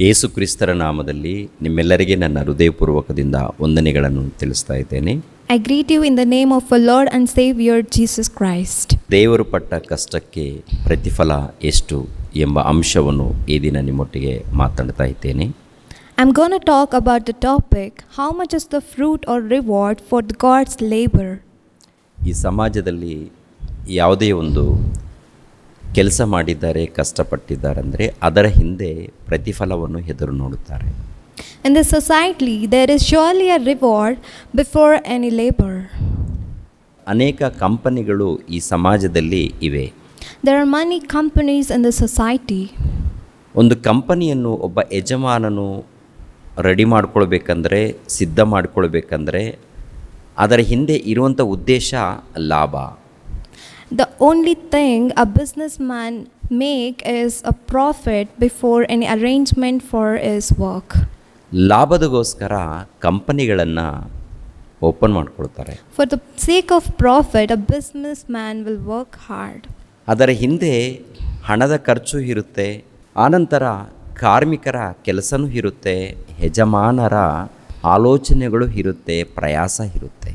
ಯೇಸು ಕ್ರಿಸ್ತರ ನಾಮದಲ್ಲಿ ನಿಮ್ಮೆಲ್ಲರಿಗೆ ನನ್ನ ಹೃದಯಪೂರ್ವಕದಿಂದ ವಂದನೆಗಳನ್ನು ತಿಳಿಸ್ತಾ ಇದ್ದೇನೆ. I greet you in the name of our Lord and Savior Jesus Christ. ದೇವರು ಪಟ್ಟ ಕಷ್ಟಕ್ಕೆ ಪ್ರತಿಫಲ ಎಷ್ಟು ಎಂಬ ಅಂಶವನ್ನು ಈ ದಿನ ನಿಮ್ಮೊಟ್ಟಿಗೆ ಮಾತಾಡ್ತಾ ಇದ್ದೇನೆ. I'm going to talk about the topic, how much is the fruit or reward for God's labor. ಈ ಸಮಾಜದಲ್ಲಿ ಯಾವುದೇ ಒಂದು ಕೆಲಸ ಮಾಡಿದ್ದಾರೆ, ಕಷ್ಟಪಟ್ಟಿದ್ದಾರೆ ಅಂದರೆ ಅದರ ಹಿಂದೆ ಪ್ರತಿಫಲವನ್ನು ಎದುರು ನೋಡುತ್ತಾರೆ. In this society, there is surely a reward before any labor. ಅನೇಕ ಕಂಪನಿಗಳು ಈ ಸಮಾಜದಲ್ಲಿ ಇವೆ. There are many companies in the society. ಒಂದು ಕಂಪನಿಯನ್ನು ಒಬ್ಬ ಯಜಮಾನನು ರೆಡಿ ಮಾಡ್ಕೊಳ್ಬೇಕಂದ್ರೆ, ಸಿದ್ಧ ಮಾಡ್ಕೊಳ್ಬೇಕಂದ್ರೆ ಅದರ ಹಿಂದೆ ಇರುವಂಥ ಉದ್ದೇಶ ಲಾಭ. The only thing a businessman make is a profit before any arrangement for his work. ಲಾಭದಗೋಸ್ಕರ ಕಂಪನಿಗಳನ್ನು ಓಪನ್ ಮಾಡ್ಕೊಳ್ತಾರೆ. For the sake of profit, a businessman will work hard. ಅದರ ಹಿಂದೆ ಹಣದ ಖರ್ಚು ಇರುತ್ತೆ, ಆನಂತರ ಕಾರ್ಮಿಕರ ಕೆಲಸನೂ ಇರುತ್ತೆ, ಯಜಮಾನರ ಆಲೋಚನೆಗಳು ಇರುತ್ತೆ, ಪ್ರಯಾಸ ಇರುತ್ತೆ.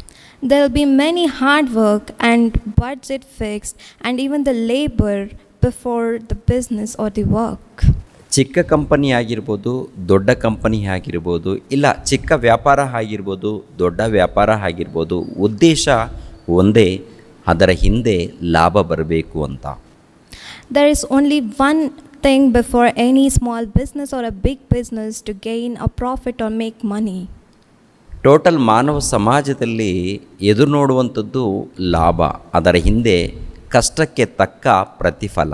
There will be many hard work and budget fixed and even the labor before the business or the work. ಚಿಕ್ಕ ಕಂಪನಿ ಆಗಿರ್ಬೋದು, ದೊಡ್ಡ ಕಂಪನಿ ಆಗಿರ್ಬೋದು, ಇಲ್ಲ ಚಿಕ್ಕ ವ್ಯಾಪಾರ ಆಗಿರ್ಬೋದು, ದೊಡ್ಡ ವ್ಯಾಪಾರ ಆಗಿರ್ಬೋದು, ಉದ್ದೇಶ ಒಂದೇ, ಅದರ ಹಿಂದೆ ಲಾಭ ಬರಬೇಕು ಅಂತ. There is only one thing before any small business or a big business to gain a profit or make money. Total ಮಾನವ ಸಮಾಜದಲ್ಲಿ ಎದುರು ನೋಡುವಂಥದ್ದು ಲಾಭ, ಅದರ ಹಿಂದೆ ಕಷ್ಟಕ್ಕೆ ತಕ್ಕ ಪ್ರತಿಫಲ.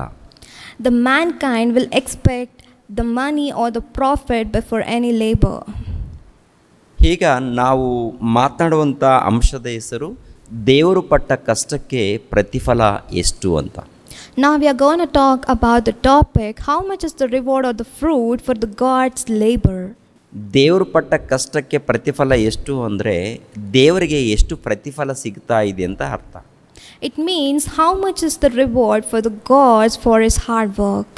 The mankind will expect the money or the profit before any labor. ಈಗ ನಾವು ಮಾತನಾಡುವಂಥ ಅಂಶದ ಹೆಸರು ದೇವರು ಪಟ್ಟ ಕಷ್ಟಕ್ಕೆ ಪ್ರತಿಫಲ ಎಷ್ಟು ಅಂತ. Now we are going to talk about the topic, how much is the reward or the fruit for the God's labor. ದೇವರು ಪಟ್ಟ ಕಷ್ಟಕ್ಕೆ ಪ್ರತಿಫಲ ಎಷ್ಟು ಅಂದರೆ ದೇವರಿಗೆ ಎಷ್ಟು ಪ್ರತಿಫಲ ಸಿಗ್ತಾ ಇದೆ ಅಂತ ಅರ್ಥ. It means how much is the reward for the gods for his hard work.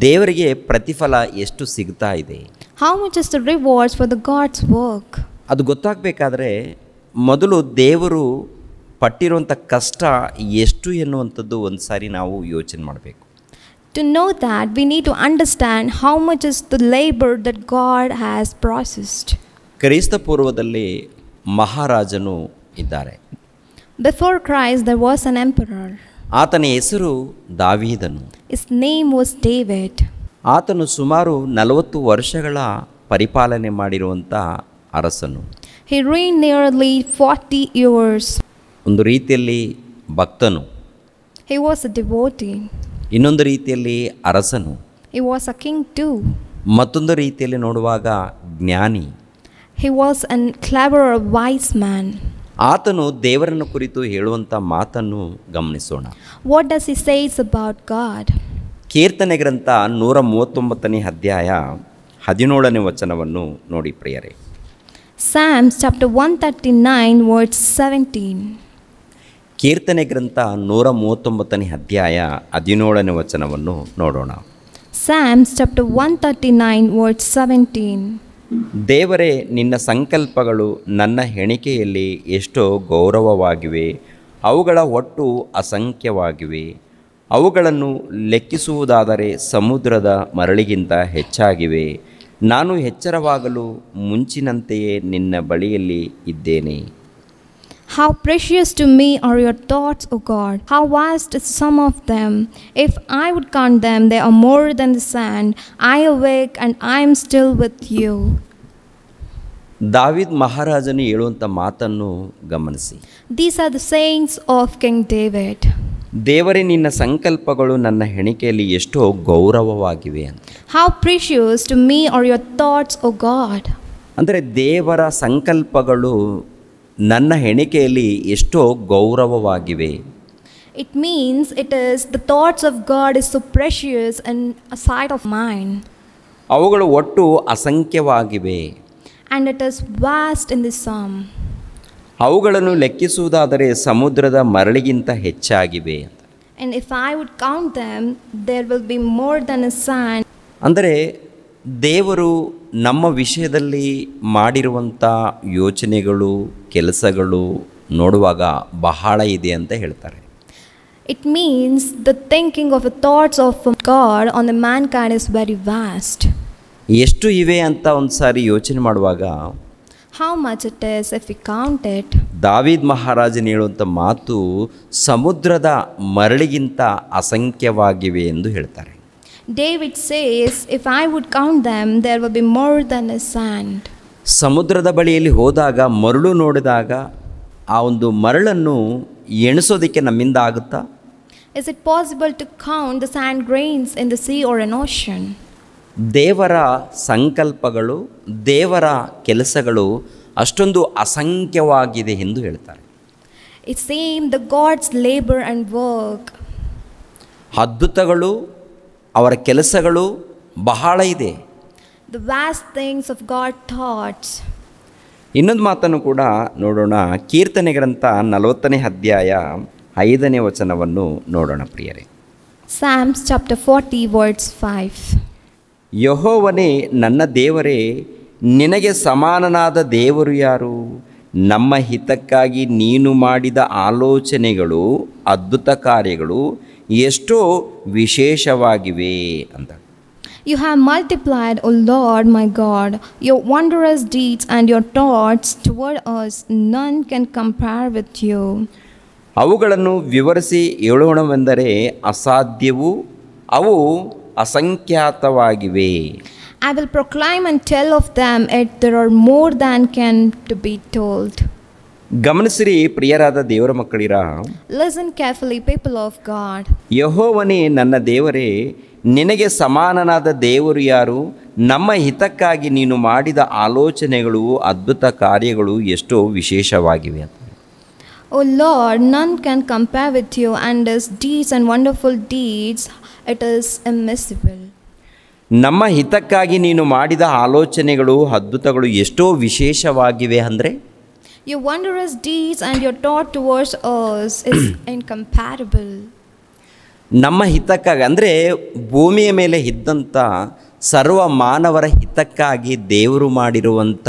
ದೇವರಿಗೆ ಪ್ರತಿಫಲ ಎಷ್ಟು ಸಿಗ್ತಾ ಇದೆ, How much is the rewards for the God's work. ಅದು ಗೊತ್ತಾಗಬೇಕಾದ್ರೆ ಮೊದಲು ದೇವರು ಪಟ್ಟಿರುವಂಥ ಕಷ್ಟ ಎಷ್ಟು ಎನ್ನುವಂಥದ್ದು ಒಂದು ಸಾರಿ ನಾವು ಯೋಚನೆ ಮಾಡಬೇಕು. To know that, we need to understand how much is the labor that God has processed. ಕ್ರಿಸ್ತ ಪೂರ್ವದಲ್ಲಿ ಮಹಾರಾಜನು ಇದ್ದಾರೆ. Before Christ, there was an emperor. ಆತನ ಹೆಸರು ದಾವೀದನು. His name was David. ಆತನು ಸುಮಾರು 40 ವರ್ಷಗಳ ಪರಿಪಾಲನೆ ಮಾಡಿರುವಂಥ ಅರಸನು. He reigned nearly 40 years. ಒಂದು ರೀತಿಯಲ್ಲಿ ಭಕ್ತನು, He was a devotee. ಇನ್ನೊಂದು ರೀತಿಯಲ್ಲಿ ಅರಸನು, He was a king too. ಮತ್ತೊಂದು ರೀತಿಯಲ್ಲಿ ನೋಡುವಾಗ ಜ್ಞಾನಿ. He was a clever, wise man. ಆತನು ದೇವರನ್ನು ಕುರಿತು ಹೇಳುವಂಥ ಮಾತನ್ನು ಗಮನಿಸೋಣ. What does he says about God? ಕೀರ್ತನೆ ಗ್ರಂಥ 139ನೇ ಅಧ್ಯಾಯ 17ನೇ ವಚನವನ್ನು ನೋಡಿ ಪ್ರಿಯರೇ. Psalms chapter 139 verse 17. ಕೀರ್ತನೆ ಗ್ರಂಥ 139ನೇ ಅಧ್ಯಾಯ 17ನೇ ವಚನವನ್ನು ನೋಡೋಣ. Psalms chapter 139 verse 17. ದೇವರೇ, ನಿನ್ನ ಸಂಕಲ್ಪಗಳು ನನ್ನ ಎಣಿಕೆಯಲ್ಲಿ ಎಷ್ಟೋ ಗೌರವವಾಗಿವೆ, ಅವುಗಳ ಒಟ್ಟು ಅಸಂಖ್ಯವಾಗಿವೆ. ಅವುಗಳನ್ನು ಲೆಕ್ಕಿಸುವುದಾದರೆ ಸಮುದ್ರದ ಮರಳಿಗಿಂತ ಹೆಚ್ಚಾಗಿವೆ. ನಾನು ಎಚ್ಚರವಾಗಲು ಮುಂಚಿನಂತೆಯೇ ನಿನ್ನ ಬಳಿಯಲ್ಲಿ ಇದ್ದೇನೆ. How precious to me are your thoughts, O God. How vast is the sum of them. If I would count them, they are more than the sand. I awake and I am still with you. ದಾವೀದ್ ಮಹಾರಾಜನು ಹೇಳುವಂಥ ಮಾತನ್ನು ಗಮನಿಸಿ. These are the sayings of King David. ದೇವರೇ, ನಿನ್ನ ಸಂಕಲ್ಪಗಳು ನನ್ನ ಎಣಿಕೆಯಲ್ಲಿ ಎಷ್ಟೋ ಗೌರವವಾಗಿವೆ ಅಂತ. How precious to me are your thoughts, O God. ಅಂದರೆ ದೇವರ ಸಂಕಲ್ಪಗಳು ನನ್ನ ಎಣಿಕೆಯಲ್ಲಿ ಎಷ್ಟೋ ಗೌರವವಾಗಿವೆ. It means it is the thoughts of God is so precious in a sight of mine. ಅವುಗಳು ಒಟ್ಟು ಅಸಂಖ್ಯವಾಗಿವೆ. And it is vast in the sum. ಅವುಗಳನ್ನು ಲೆಕ್ಕಿಸುವುದಾದರೆ ಸಮುದ್ರದ ಮರಳಿಗಿಂತ ಹೆಚ್ಚಾಗಿವೆ. And if I would count them, there will be more than a sand. ಅಂದರೆ ದೇವರು ನಮ್ಮ ವಿಷಯದಲ್ಲಿ ಮಾಡಿರುವಂಥ ಯೋಚನೆಗಳು, ಕೆಲಸಗಳು ನೋಡುವಾಗ ಬಹಳ ಇದೆ ಅಂತ ಹೇಳ್ತಾರೆ. It means the thinking of the thoughts of God on the mankind is very vast. ಎಷ್ಟು ಇವೆ ಅಂತ ಒಂದು ಸಾರಿ ಯೋಚನೆ ಮಾಡುವಾಗ How much it is if we count it. ದಾವೀದ್ ಮಹಾರಾಜನು ಹೇಳುವಂಥ ಮಾತು ಸಮುದ್ರದ ಮರಳಿಗಿಂತ ಅಸಂಖ್ಯವಾಗಿವೆ ಎಂದು ಹೇಳ್ತಾರೆ. David says, if I would count them, there will be more than a sand. ಸಮುದ್ರದ ಬಳಿಯಲ್ಲಿ ಹೋದಾಗ ಮರಳು ನೋಡಿದಾಗ ಆ ಒಂದು ಮರಳನ್ನು ಎಣಿಸೋದಕ್ಕೆ ನಮ್ಮಿಂದ ಆಗುತ್ತಾ? Is it possible to count the sand grains in the sea or an ocean? ದೇವರ ಸಂಕಲ್ಪಗಳು, ದೇವರ ಕೆಲಸಗಳು ಅಷ್ಟೊಂದು ಅಸಂಖ್ಯವಾಗಿದೆ ಎಂದು ಹೇಳ್ತಾರೆ. It seems the God's labor and work. ಅದ್ಭುತಗಳು, ಅವರ ಕೆಲಸಗಳು ಬಹಳ ಇದೆ. The vast things of God's thoughts. ಇನ್ನೊಂದು ಮಾತನ್ನು ಕೂಡ ನೋಡೋಣ. ಕೀರ್ತನೆ ಗ್ರಂಥ 40ನೇ ಅಧ್ಯಾಯ 5ನೇ ವಚನವನ್ನು ನೋಡೋಣ ಪ್ರಿಯರೇ. Psalms chapter 40 verse 5. ಯೆಹೋವನೇ ನನ್ನ ದೇವರೇ, ನಿನಗೆ ಸಮಾನನಾದ ದೇವರು ಯಾರು? ನಮ್ಮ ಹಿತಕ್ಕಾಗಿ ನೀನು ಮಾಡಿದ ಆಲೋಚನೆಗಳು, ಅದ್ಭುತ ಕಾರ್ಯಗಳು ಎಷ್ಟೋ ವಿಶೇಷವಾಗಿವೆ ಅಂತ. You have multiplied, O Lord my God, your wondrous deeds and your thoughts toward us. None can compare with you. ಅವುಗಳನ್ನು ವಿವರಿಸಿ ಹೇಳೋಣವೆಂದರೆ ಅಸಾಧ್ಯವೂ ಅವು ಅಸಂಖ್ಯಾತವಾಗಿವೆ. I will proclaim and tell of them, yet there are more than can to be told. ಗಮನಿಸಿರಿ ಪ್ರಿಯರಾದ ದೇವರ ಮಕ್ಕಳಿರ. Listen carefully, people of God. ಯೆಹೋವನೇ ನನ್ನ ದೇವರೇ, ನಿನಗೆ ಸಮಾನನಾದ ದೇವರು ಯಾರು? ನಮ್ಮ ಹಿತಕ್ಕಾಗಿ ನೀನು ಮಾಡಿದ ಆಲೋಚನೆಗಳು, ಅದ್ಭುತ ಕಾರ್ಯಗಳು ಎಷ್ಟೋ ವಿಶೇಷವಾಗಿವೆ ಅಂತ. O Lord, none can compare with you, and his deeds and wonderful deeds, it is immeasurable. ನಮ್ಮ ಹಿತಕ್ಕಾಗಿ ನೀನು ಮಾಡಿದ ಆಲೋಚನೆಗಳು, ಅದ್ಭುತಗಳು ಎಷ್ಟೋ ವಿಶೇಷವಾಗಿವೆ ಅಂದರೆ Your wondrous deeds and your thought towards us is incomparable. ನಮ್ಮ ಹಿತಕ್ಕಾಗಿ ಅಂದರೆ ಭೂಮಿಯ ಮೇಲೆ ಇದ್ದಂಥ ಸರ್ವ ಮಾನವರ ಹಿತಕ್ಕಾಗಿ ದೇವರು ಮಾಡಿರುವಂಥ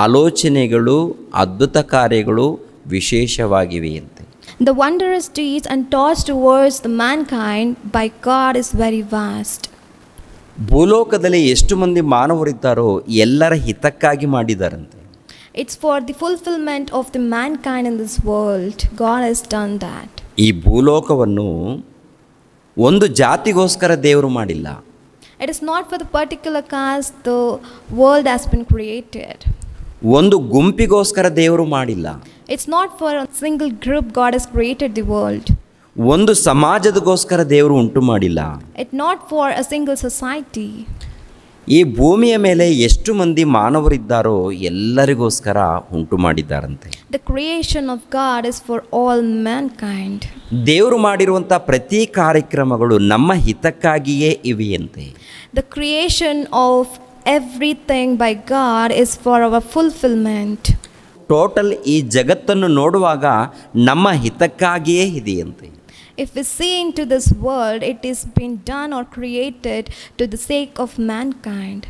ಆಲೋಚನೆಗಳು, ಅದ್ಭುತ ಕಾರ್ಯಗಳು ವಿಶೇಷವಾಗಿವೆ ಅಂತೆ. The wondrous deeds and thoughts towards the mankind by God is very vast. ಭೂಲೋಕದಲ್ಲಿ ಎಷ್ಟು ಮಂದಿ ಮಾನವರಿದ್ದಾರೋ ಎಲ್ಲರ ಹಿತಕ್ಕಾಗಿ ಮಾಡಿದಾರಂತೆ. It's for the fulfillment of the mankind in this world. God has done that. ಈ ಭೂಲೋಕವನ್ನು ಒಂದು ಜಾತಿಗೋಸ್ಕರ ದೇವರು ಮಾಡಿಲ್ಲ. It is not for the particular caste the world has been created. ಒಂದು ಗುಂಪಿಗೋಸ್ಕರ ದೇವರು ಮಾಡಿಲ್ಲ. It's not for a single group God has created the world. ಒಂದು ಸಮಾಜದಗೋಸ್ಕರ ದೇವರು ಉಂಟು ಮಾಡಿಲ್ಲ. It's not for a single society. ಈ ಭೂಮಿಯ ಮೇಲೆ ಎಷ್ಟು ಮಂದಿ ಮಾನವರಿದ್ದಾರೋ ಎಲ್ಲರಿಗೋಸ್ಕರ ಉಂಟು ಮಾಡಿದ್ದಾರಂತೆ. The creation of God is for all mankind. ದೇವರು ಮಾಡಿರುವಂಥ ಪ್ರತಿ ಕಾರ್ಯಕ್ರಮಗಳು ನಮ್ಮ ಹಿತಕ್ಕಾಗಿಯೇ ಇವೆಯಂತೆ. The creation of everything by God is for our fulfillment. Total ಈ ಜಗತ್ತನ್ನು ನೋಡುವಾಗ ನಮ್ಮ ಹಿತಕ್ಕಾಗಿಯೇ ಇದೆಯಂತೆ. If we see into this world, it is been done or created to the sake of mankind.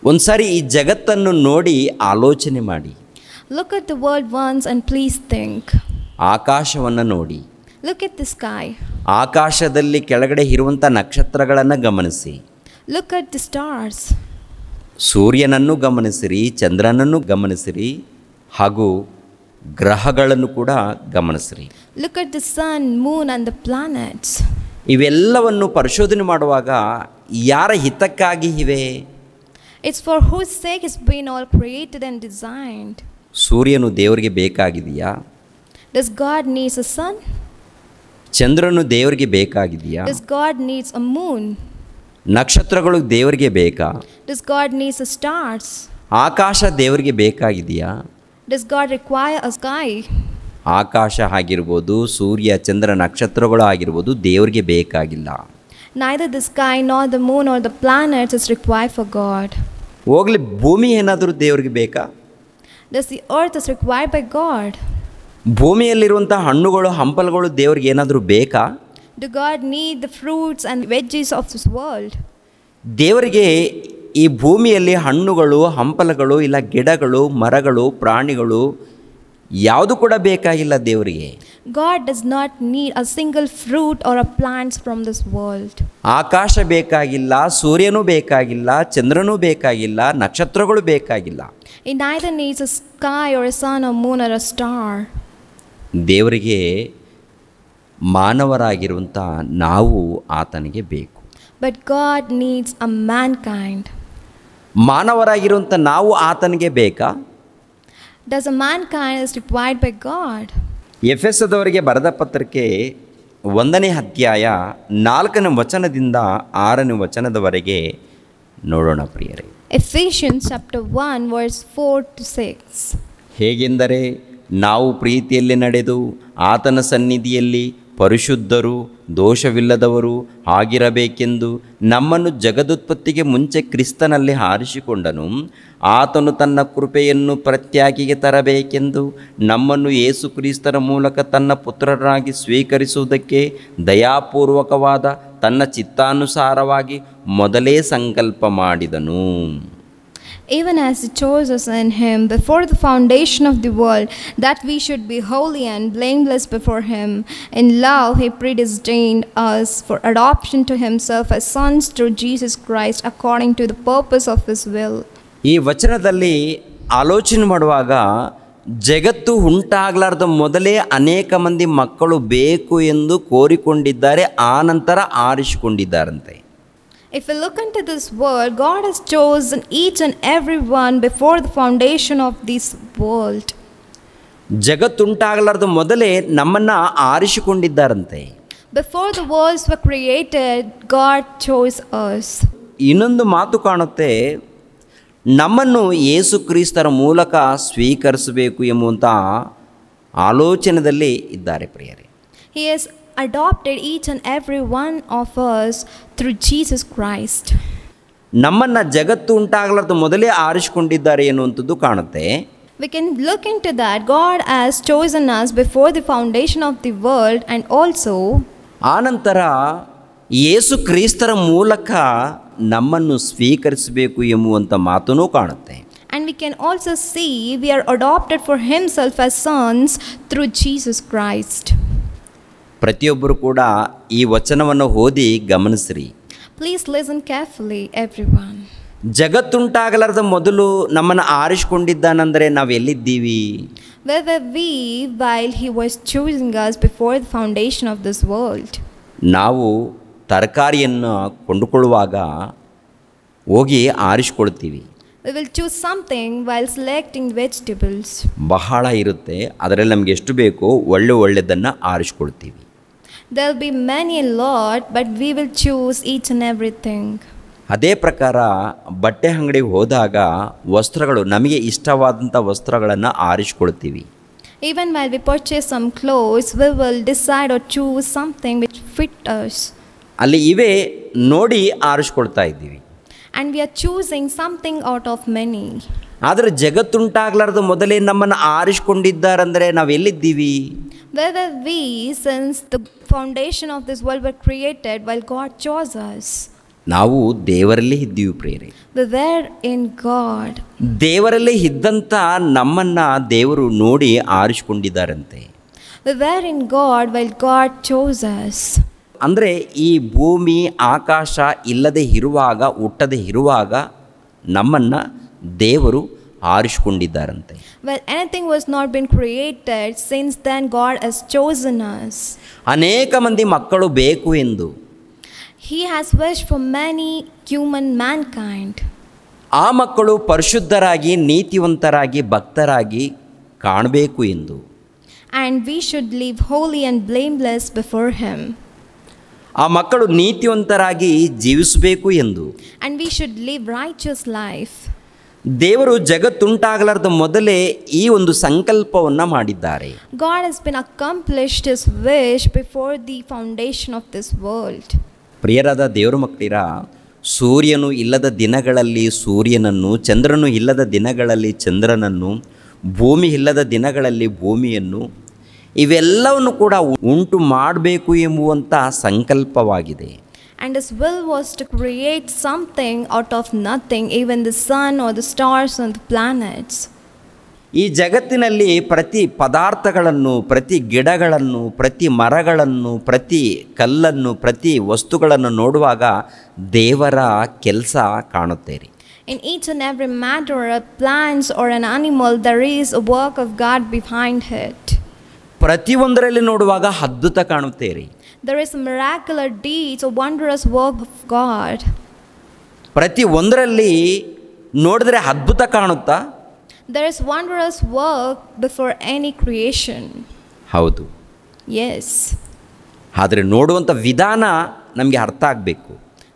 ಒಂದ್ಸಾರಿ ಈ ಜಗತ್ತನ್ನು ನೋಡಿ ಆಲೋಚನೆ ಮಾಡಿ. Look at the world once and please think. ಆಕಾಶವನ್ನು ನೋಡಿ. Look at the sky. ಆಕಾಶದಲ್ಲಿ ಕೆಳಗಡೆ ಇರುವಂಥ ನಕ್ಷತ್ರಗಳನ್ನು ಗಮನಿಸಿ. Look at the stars. ಸೂರ್ಯನನ್ನು ಗಮನಿಸಿರಿ, ಚಂದ್ರನನ್ನು ಗಮನಿಸಿರಿ, ಹಾಗೂ ಗ್ರಹಗಳನ್ನು ಕೂಡ ಗಮನಿಸಿರಿ. Look at the sun, moon and the planets. ಇವೆಲ್ಲವನ್ನು ಪರಿಶೋಧನೆ ಮಾಡುವಾಗ ಯಾರ ಹಿತಕ್ಕಾಗಿ ಇವೆ? It's for whose sake it's been all created and designed. ಸೂರ್ಯನು ದೇವರಿಗೆ ಬೇಕಾಗಿದೆಯಾ? Does God needs a sun? ಚಂದ್ರನು ದೇವರಿಗೆ ಬೇಕಾಗಿದೆಯಾ? Does God needs a moon? ನಕ್ಷತ್ರಗಳು ದೇವರಿಗೆ ಬೇಕಾ? Does God needs a stars? ಆಕಾಶ ದೇವರಿಗೆ ಬೇಕಾಗಿದೆಯಾ? Does God require a sky? ಆಕಾಶ ಆಗಿರ್ಬೋದು, ಸೂರ್ಯ ಚಂದ್ರ ನಕ್ಷತ್ರಗಳು ಆಗಿರ್ಬೋದು ದೇವರಿಗೆ ಬೇಕಾಗಿಲ್ಲ. Neither the sky nor the moon or the planets is required for God. ಹೋಗ್ಲಿ, ಭೂಮಿ ಏನಾದರೂ ದೇವರಿಗೆ ಬೇಕಾ? Does the earth is required by God? ಭೂಮಿಯಲ್ಲಿರುವಂಥ ಹಣ್ಣುಗಳು ಹಂಪಲುಗಳು ದೇವರಿಗೆ ಏನಾದರೂ ಬೇಕಾ? Do God need the fruits and veggies of this world? ದೇವರಿಗೆ ಈ ಭೂಮಿಯಲ್ಲಿ ಹಣ್ಣುಗಳು, ಹಂಪಲಗಳು, ಇಲ್ಲ ಗಿಡಗಳು, ಮರಗಳು, ಪ್ರಾಣಿಗಳು ಯಾವುದು ಕೂಡ ಬೇಕಾಗಿಲ್ಲ ದೇವರಿಗೆ. God does not need a single fruit or a plants from this world. ಆಕಾಶ ಬೇಕಾಗಿಲ್ಲ, ಸೂರ್ಯನೂ ಬೇಕಾಗಿಲ್ಲ, ಚಂದ್ರನೂ ಬೇಕಾಗಿಲ್ಲ, ನಕ್ಷತ್ರಗಳು ಬೇಕಾಗಿಲ್ಲ. He neither needs a sky or a sun or moon or a star. ದೇವರಿಗೆ ಮಾನವರಾಗಿರುವಂಥ ನಾವು ಆತನಿಗೆ ಬೇಕು. But God needs a mankind. ಮಾನವರಾಗಿರುವಂಥ ನಾವು ಆತನಿಗೆ ಬೇಕಾ? Does a mankind is required by God? ಎಫೆಸದವರಿಗೆ ಬರೆದ ಪತ್ರಕ್ಕೆ 1ನೇ ಅಧ್ಯಾಯ 4ನೇ ವಚನದಿಂದ 6ನೇ ವಚನದವರೆಗೆ ನೋಡೋಣ ಪ್ರಿಯರೇ. Ephesians chapter 1 verse 4 to 6. ಹೇಗೆಂದರೆ ನಾವು ಪ್ರೀತಿಯಲ್ಲಿ ನಡೆದು ಆತನ ಸನ್ನಿಧಿಯಲ್ಲಿ ಪರಿಶುದ್ಧರು, ದೋಷವಿಲ್ಲದವರು ಆಗಿರಬೇಕೆಂದು ನಮ್ಮನ್ನು ಜಗದುತ್ಪತ್ತಿಗೆ ಮುಂಚೆ ಕ್ರಿಸ್ತನಲ್ಲಿ ಆರಿಸಿಕೊಂಡನು. ಆತನು ತನ್ನ ಕೃಪೆಯನ್ನು ಪ್ರತ್ಯಾಗಿಗೆ ತರಬೇಕೆಂದು ನಮ್ಮನ್ನು ಯೇಸು ಕ್ರಿಸ್ತನ ಮೂಲಕ ತನ್ನ ಪುತ್ರರಾಗಿ ಸ್ವೀಕರಿಸುವುದಕ್ಕೆ ದಯಾಪೂರ್ವಕವಾದ ತನ್ನ ಚಿತ್ತಾನುಸಾರವಾಗಿ ಮೊದಲೇ ಸಂಕಲ್ಪ ಮಾಡಿದನು. Even as He chose us in Him before the foundation of the world, that we should be holy and blameless before Him. In love He predestined us for adoption to Himself as sons through Jesus Christ, according to the purpose of His will. ಈ ವಚನದಲ್ಲಿ ಆಲೋಚನೆ ಮಾಡುವಾಗ ಜಗತ್ತು ಉಂಟಾಗಲಾರ್ದ ಮೊದಲೇ ಅನೇಕ ಮಂದಿ ಮಕ್ಕಳು ಬೇಕು ಎಂದು ಕೋರಿಕೊಂಡಿದ್ದಾರೆ, ಆನಂತರ ಆರಿಸಿಕೊಂಡಿದ್ದಾರಂತೆ. If we look into this world, God has chosen each and every one before the foundation of this world. ಜಗತ್ತುಂಟಾಗಲಾರ್ದ ಮೊದಲೇ ನಮ್ಮನ್ನು ಆರಿಸಿಕೊಂಡಿದ್ದಾರಂತೆ. Before the worlds were created, God chose us. ಇನ್ನೊಂದು ಮಾತು ಕಾಣುತ್ತೆ, ನಮ್ಮನ್ನು ಯೇಸು ಕ್ರಿಸ್ತರ ಮೂಲಕ ಸ್ವೀಕರಿಸಬೇಕು ಎಂಬುವಂಥ ಆಲೋಚನೆಯಲ್ಲಿ ಇದ್ದಾರೆ ಪ್ರಿಯರೇ. He has adopted each and every one of us through Jesus Christ. ನಮ್ಮನ್ನು ಜಗತ್ತು ಉಂಟಾಗಲಾರ್ದ ಮೊದಲೇ ಆರಿಸಿಕೊಂಡಿದ್ದಾರೆ ಎನ್ನುವಂಥದ್ದು ಕಾಣುತ್ತೆ. We can look into that. God has chosen us before the foundation of the world, and also ಆನಂತರ ಯೇಸು ಕ್ರಿಸ್ತರ ಮೂಲಕ ನಮ್ಮನ್ನು ಸ್ವೀಕರಿಸಬೇಕು ಎಂಬುವಂಥ ಮಾತನ್ನು ಕಾಣುತ್ತೆ. and we can also see we are adopted for Himself as sons through Jesus Christ. ಪ್ರತಿಯೊಬ್ಬರು ಕೂಡ ಈ ವಚನವನ್ನು ಓದಿ ಗಮನಿಸ್ರಿ. Please listen carefully, everyone. ಜಗತ್ತುಂಟಾಗಲಾರ್ದ ಮೊದಲು ನಮ್ಮನ್ನು ಆರಿಸಿಕೊಂಡಿದ್ದಾನಂದರೆ ನಾವು ಎಲ್ಲಿದ್ದೀವಿ? Where were we while He was choosing us before the foundation of this world? ನಾವು ತರಕಾರಿಯನ್ನು ಕೊಂಡುಕೊಳ್ಳುವಾಗ ಹೋಗಿ ಆರಿಸಿಕೊಳ್ತೀವಿ. We will choose something while selecting vegetables. ಬಹಳ ಇರುತ್ತೆ, ಅದರಲ್ಲಿ ನಮಗೆ ಎಷ್ಟು ಬೇಕೋ ಒಳ್ಳೆಯದನ್ನು ಆರಿಸಿಕೊಳ್ತೀವಿ. There will be many a lot, but we will choose each and everything. ಅದೇ ಪ್ರಕಾರ ಬಟ್ಟೆ ಅಂಗಡಿಗೆ ಹೋದಾಗ ವಸ್ತ್ರಗಳು ನಮಗೆ ಇಷ್ಟವಾದಂಥ ವಸ್ತ್ರಗಳನ್ನು ಆರಿಸಿಕೊಳ್ತೀವಿ. Even while we purchase some clothes, we will decide or choose something which fit us. ಅಲ್ಲಿ ಇವೇ ನೋಡಿ ಆರಿಸ್ಕೊಳ್ತಾ ಇದ್ದೀವಿ. And we are choosing something out of many. ಆದರೆ ಜಗತ್ತುಂಟಾಗಲಾರ್ದ ಮೊದಲೇ ನಮ್ಮನ್ನು ಆರಿಸಿಕೊಂಡಿದ್ದಾರಂದರೆ ನಾವು ಎಲ್ಲಿದ್ದೀವಿ? Where were we since the foundation of this world were created while God chose us? ನಾವು ದೇವರಲ್ಲೇ ಇದ್ದೀವಿ ಪ್ರಿಯರೇ. We were in God. ದೇವರಲ್ಲೇ ಇದ್ದಂಥ ನಮ್ಮನ್ನು ದೇವರು ನೋಡಿ ಆರಿಸಿಕೊಂಡಿದ್ದಾರಂತೆ. We were in God while God chose us. ಅಂದರೆ ಈ ಭೂಮಿ ಆಕಾಶ ಇಲ್ಲದೆ ಇರುವಾಗ, ಹುಟ್ಟದೆ ಇರುವಾಗ ನಮ್ಮನ್ನು ದೇವರು ಆರಿಸಿಕೊಂಡಿದ್ದಾರಂತೆ. Well, anything was not been created, since then God has chosen us. ಅನೇಕ ಮಂದಿ ಮಕ್ಕಳು ಬೇಕು ಎಂದು. He has wished for many human mankind. ಆ ಮಕ್ಕಳು ಪರಿಶುದ್ಧರಾಗಿ, ನೀತಿವಂತರಾಗಿ, ಭಕ್ತರಾಗಿ ಕಾಣಬೇಕು ಎಂದು. And we should live holy and blameless before Him. ಆ ಮಕ್ಕಳು ನೀತಿವಂತರಾಗಿ ಜೀವಿಸಬೇಕು ಎಂದು. And we should live righteous life. ದೇವರು ಜಗತ್ತುಂಟಾಗಲಾರ್ದ ಮೊದಲೇ ಈ ಒಂದು ಸಂಕಲ್ಪವನ್ನು ಮಾಡಿದ್ದಾರೆ. God has been accomplished His wish before the foundation of this world. ಪ್ರಿಯರಾದ ದೇವರ ಮಕ್ಕಳಿರ, ಸೂರ್ಯನು ಇಲ್ಲದ ದಿನಗಳಲ್ಲಿ ಸೂರ್ಯನನ್ನು, ಚಂದ್ರನು ಇಲ್ಲದ ದಿನಗಳಲ್ಲಿ ಚಂದ್ರನನ್ನು, ಭೂಮಿ ಇಲ್ಲದ ದಿನಗಳಲ್ಲಿ ಭೂಮಿಯನ್ನು, ಇವೆಲ್ಲವನ್ನು ಕೂಡ ಉಂಟು ಮಾಡಬೇಕು ಎಂಬುವಂಥ ಸಂಕಲ್ಪವಾಗಿದೆ. And His will was to create something out of nothing, even the sun or the stars and the planets. ಈ ಜಗತ್ತಿನಲ್ಲಿ ಪ್ರತಿ ಪದಾರ್ಥಗಳನ್ನು, ಪ್ರತಿ ಗಿಡಗಳನ್ನು, ಪ್ರತಿ ಮರಗಳನ್ನು, ಪ್ರತಿ ಕಲ್ಲನ್ನು, ಪ್ರತಿ ವಸ್ತುಗಳನ್ನು ನೋಡುವಾಗ ದೇವರ ಕೆಲಸ ಕಾಣುತ್ತೀರಿ. In each and every matter, a plant or an animal, there is a work of God behind it. ಪ್ರತಿಯೊಂದರಲ್ಲಿ ನೋಡುವಾಗ ಅದ್ಭುತ ಕಾಣುತ್ತೀರಿ. There is a miraculous deeds, a wondrous work of God. ಪ್ರತಿ ಒಂದರಲ್ಲಿ ನೋಡಿದ್ರೆ ಅದ್ಭುತ ಕಾಣುತ್ತಾ? There is wondrous work before any creation. ಹೌದು. Yes. ಆದರೆ ನೋಡುವಂಥ ವಿಧಾನ ನಮಗೆ ಅರ್ಥ ಆಗಬೇಕು.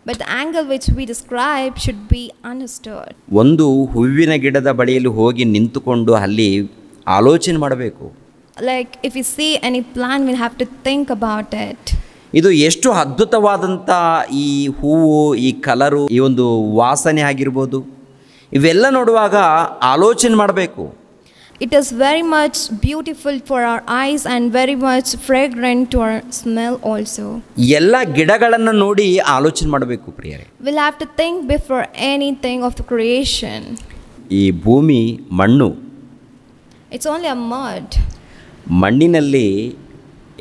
But the angle which we describe should be understood. ಒಂದು ಹೂವಿನ ಗಿಡದ ಬಳಿಯಲ್ಲಿ ಹೋಗಿ ನಿಂತುಕೊಂಡು ಅಲ್ಲಿ ಆಲೋಚನೆ ಮಾಡಬೇಕು. Like if you see any plant, we'll have to think about it. ಇದು ಎಷ್ಟು ಅದ್ಭುತವಾದಂಥ ಈ ಹೂವು, ಈ ಕಲರು, ಈ ಒಂದು ವಾಸನೆ ಆಗಿರ್ಬೋದು, ಇವೆಲ್ಲ ನೋಡುವಾಗ ಆಲೋಚನೆ ಮಾಡಬೇಕು. It is very much beautiful for our eyes and very much fragrant to our smell also. ಎಲ್ಲ ಗಿಡಗಳನ್ನು ನೋಡಿ ಆಲೋಚನೆ ಮಾಡಬೇಕು ಪ್ರಿಯರೇ. We'll have to think before anything of the creation. ಈ ಭೂಮಿ ಮಣ್ಣು. It's only a mud. ಮಣ್ಣಿನಲ್ಲಿ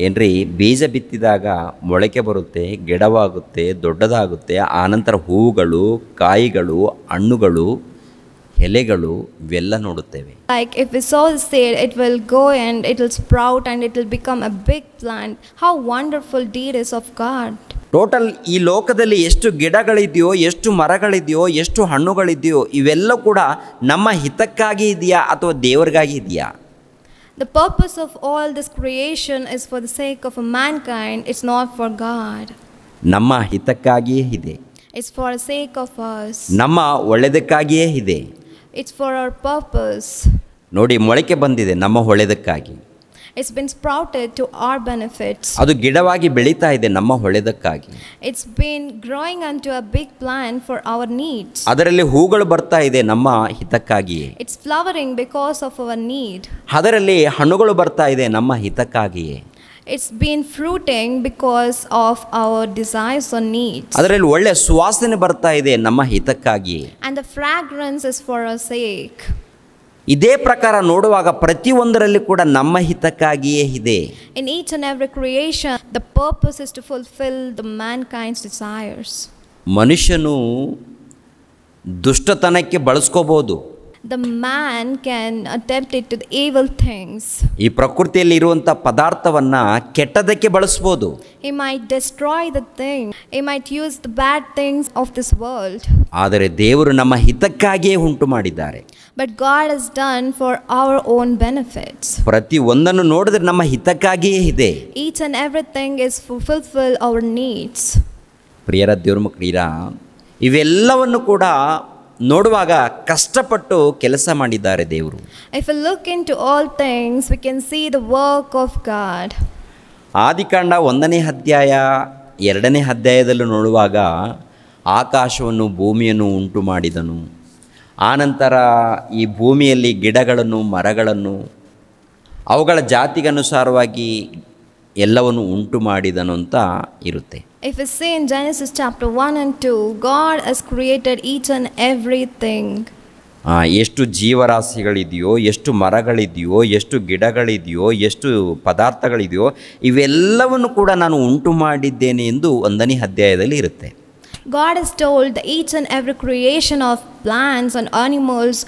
ಏನ್ರಿ ಬೀಜ ಬಿತ್ತಿದಾಗ ಮೊಳಕೆ ಬರುತ್ತೆ, ಗಿಡವಾಗುತ್ತೆ, ದೊಡ್ಡದಾಗುತ್ತೆ, ಆನಂತರ ಹೂವುಗಳು, ಕಾಯಿಗಳು, ಹಣ್ಣುಗಳು, ಎಲೆಗಳು ಇವೆಲ್ಲ ನೋಡುತ್ತೇವೆ. Like if we sow the seed, it will go and it will sprout and it will become a big plant. How wonderful deed is of God. Total ಈ ಲೋಕದಲ್ಲಿ ಎಷ್ಟು ಗಿಡಗಳಿದೆಯೋ, ಎಷ್ಟು ಮರಗಳಿದೆಯೋ, ಎಷ್ಟು ಹಣ್ಣುಗಳಿದೆಯೋ, ಇವೆಲ್ಲ ಕೂಡ ನಮ್ಮ ಹಿತಕ್ಕಾಗಿ ಇದೆಯಾ ಅಥವಾ ದೇವರಿಗಾಗಿ ಇದೆಯಾ? The purpose of all this creation is for the sake of mankind. It's not for God. ನಮ್ಮ ಹಿತಕ್ಕಾಗಿಯೇ ಇದೆ. It's for the sake of us. ನಮ್ಮ ಒಳ್ಳೆಯದಕ್ಕಾಗಿಯೇ ಇದೆ. It's for our purpose. ನೋಡಿ, ಮೊಳಕೆ ಬಂದಿದೆ ನಮ್ಮ ಒಳ್ಳೆಯದಕ್ಕಾಗಿ. It's been sprouted to our benefits. ಅದು ಗಿಡವಾಗಿ ಬೆಳೀತಾ ಇದೆ ನಮ್ಮ ಒಳ್ಳೆಯದಕ್ಕಾಗಿ. It's been growing into a big plant for our needs. ಅದರಲ್ಲಿ ಹೂಗಳು ಬರ್ತಾ ಇದೆ ನಮ್ಮ ಹಿತಕ್ಕಾಗಿಯೇ. It's flowering because of our need. ಅದರಲ್ಲಿ ಹಣ್ಣುಗಳು ಬರ್ತಾ ಇದೆ ನಮ್ಮ ಹಿತಕ್ಕಾಗಿಯೇ. It's been fruiting because of our desires or needs. ಅದರಲ್ಲಿ ಒಳ್ಳೆ ಸುವಾಸನೆ ಬರ್ತಾ ಇದೆ ನಮ್ಮ ಹಿತಕ್ಕಾಗಿಯೇ. And the fragrance is for our sake. ಇದೇ ಪ್ರಕಾರ ನೋಡುವಾಗ ಪ್ರತಿಯೊಂದರಲ್ಲಿ ಕೂಡ ನಮ್ಮ ಹಿತಕ್ಕಾಗಿಯೇ ಇದೆ. In each and every creation, the purpose is to fulfill the mankind's desires. ಮನುಷ್ಯನು ದುಷ್ಟತನಕ್ಕೆ ಬಳಸ್ಕೋಬಹುದು. The man can attempt it to the evil things. ಈ ಪ್ರಕೃತಿಯಲ್ಲಿ ಇರುವಂಥ ಪದಾರ್ಥವನ್ನ ಕೆಟ್ಟದಕ್ಕೆ ಬಳಸ್ಬೋದು. He might destroy the thing. He might use the bad things of this world. ಆದರೆ ದೇವರು ನಮ್ಮ ಹಿತಕ್ಕಾಗಿಯೇ ಉಂಟು ಮಾಡಿದ್ದಾರೆ. But God has done for our own benefits. ಪ್ರತಿ ಒಂದನ್ನು ನೋಡಿದ್ರೆ ನಮ್ಮ ಹಿತಕ್ಕಾಗಿಯೇ ಇದೆ. Each and everything is to fulfill our needs. ಪ್ರಿಯರ ದೇವ್ರ ಮಕ್ಕಳಿರ, ಇವೆಲ್ಲವನ್ನು ಕೂಡ ನೋಡುವಾಗ ಕಷ್ಟಪಟ್ಟು ಕೆಲಸ ಮಾಡಿದ್ದಾರೆ ದೇವರು. If we look into all things, we can see the work of God. ಆದಿಕಾಂಡ 1ನೇ ಅಧ್ಯಾಯ 2ನೇ ಅಧ್ಯಾಯದಲ್ಲಿ ನೋಡುವಾಗ ಆಕಾಶವನ್ನು ಭೂಮಿಯನ್ನು ಉಂಟು ಮಾಡಿದನು. ಆನಂತರ ಈ ಭೂಮಿಯಲ್ಲಿ ಗಿಡಗಳನ್ನು, ಮರಗಳನ್ನು, ಅವುಗಳ ಜಾತಿಗನುಸಾರವಾಗಿ ಎಲ್ಲವನ್ನು ಉಂಟು ಮಾಡಿದನು ಅಂತ ಇರುತ್ತೆ. If we see in Genesis chapter 1 and 2, God has created each and everything. ಎಷ್ಟು ಜೀವರಾಶಿಗಳಿದೆಯೋ, ಎಷ್ಟು ಮರಗಳಿದೆಯೋ, ಎಷ್ಟು ಗಿಡಗಳಿದೆಯೋ, ಎಷ್ಟು ಪದಾರ್ಥಗಳಿದೆಯೋ, ಇವೆಲ್ಲವನ್ನು ಕೂಡ ನಾನು ಉಂಟು ಮಾಡಿದ್ದೇನೆ ಎಂದು 1ನೇ ಅಧ್ಯಾಯದಲ್ಲಿ ಇರುತ್ತೆ. God has told that each and every creation of plants and animals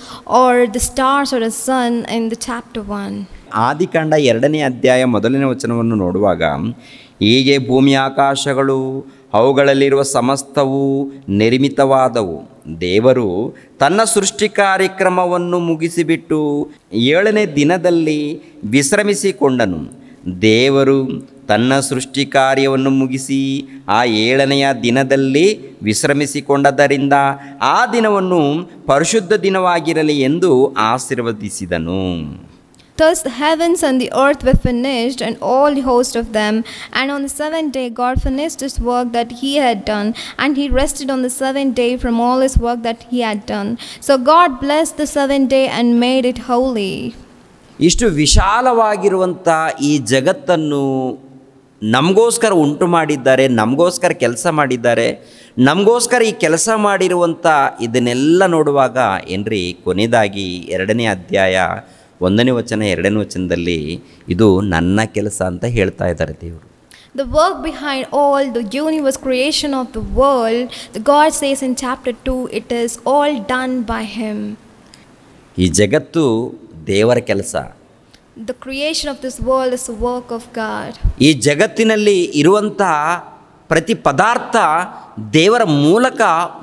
or the stars or the sun in the chapter 1. ಆದಿಕಾಂಡ 2ನೇ ಅಧ್ಯಾಯ 1ನೇ ವಚನವನ್ನು ನೋಡುವಾಗ, ಹೀಗೆ ಭೂಮಿ ಆಕಾಶಗಳು ಅವುಗಳಲ್ಲಿರುವ ಸಮಸ್ತವು ನಿರ್ಮಿತವಾದವು. ದೇವರು ತನ್ನ ಸೃಷ್ಟಿ ಕಾರ್ಯಕ್ರಮವನ್ನು ಮುಗಿಸಿಬಿಟ್ಟು 7ನೇ ದಿನದಲ್ಲಿ ವಿಶ್ರಮಿಸಿಕೊಂಡನು. ದೇವರು ತನ್ನ ಸೃಷ್ಟಿ ಕಾರ್ಯವನ್ನು ಮುಗಿಸಿ ಆ 7ನೆಯ ದಿನದಲ್ಲಿ ವಿಶ್ರಮಿಸಿಕೊಂಡದ್ದರಿಂದ ಆ ದಿನವನ್ನು ಪರಿಶುದ್ಧ ದಿನವಾಗಿರಲಿ ಎಂದು ಆಶೀರ್ವದಿಸಿದನು. Thus the heavens and the earth were finished, and all the host of them. And on the 7th day God finished his work that he had done, and he rested on the 7th day from all his work that he had done. So God blessed the 7th day and made it holy. ಇಷ್ಟು ವಿಶಾಲವಾಗಿರುವಂಥ ಈ ಜಗತ್ತನ್ನು ನಮಗೋಸ್ಕರ ಉಂಟು ಮಾಡಿದ್ದಾರೆ, ನಮಗೋಸ್ಕರ ಕೆಲಸ ಮಾಡಿದ್ದಾರೆ. ನಮಗೋಸ್ಕರ ಈ ಕೆಲಸ ಮಾಡಿರುವಂಥ ಇದನ್ನೆಲ್ಲ ನೋಡುವಾಗ ಏನ್ರಿ ಕೊನೆಯದಾಗಿ 2ನೇ ಅಧ್ಯಾಯ 1ನೇ ವಚನ 2ನೇ ವಚನದಲ್ಲಿ ಇದು ನನ್ನ ಕೆಲಸ ಅಂತ ಹೇಳ್ತಾ ಇದ್ದಾರೆ ದೇವರು. The work behind all the universe creation of the world, the God says in chapter 2, it is all done by Him. ಈ ಜಗತ್ತು ದೇವರ ಕೆಲಸ. The creation of this world is the work of God. ಈ ಜಗತ್ತಿನಲ್ಲಿ ಇರುವಂತಹ ಪ್ರತಿ ಪದಾರ್ಥ ದೇವರ ಮೂಲಕ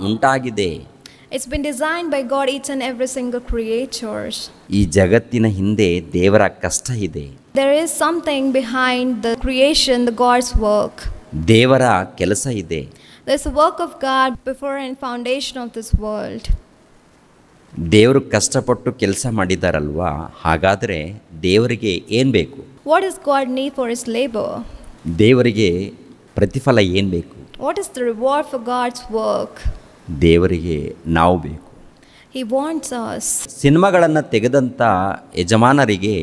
ಉಂಟಾಗಿದೆ. It's been designed by God, each and every single creatures. ಈ ಜಗತ್ತಿನ ಹಿಂದೆ ದೇವರ ಕಷ್ಟ ಇದೆ. There is something behind the creation, the God's work. ದೇವರ ಕೆಲಸ ಇದೆ. There's the work of God before and foundation of this world. ದೇವರು ಕಷ್ಟಪಟ್ಟು ಕೆಲಸ ಮಾಡಿದಾರಲ್ವಾ, ಹಾಗಾದರೆ ದೇವರಿಗೆ ಏನು ಬೇಕು? What does God need for His labor? ದೇವರಿಗೆ ಪ್ರತಿಫಲ ಏನು ಬೇಕು? What is the reward for God's work? ದೇವರಿಗೆ ನಾವು ಬೇಕು. He wants us. ಸಿನಿಮಾಗಳನ್ನು ತೆಗೆದಂಥ ಯಜಮಾನರಿಗೆ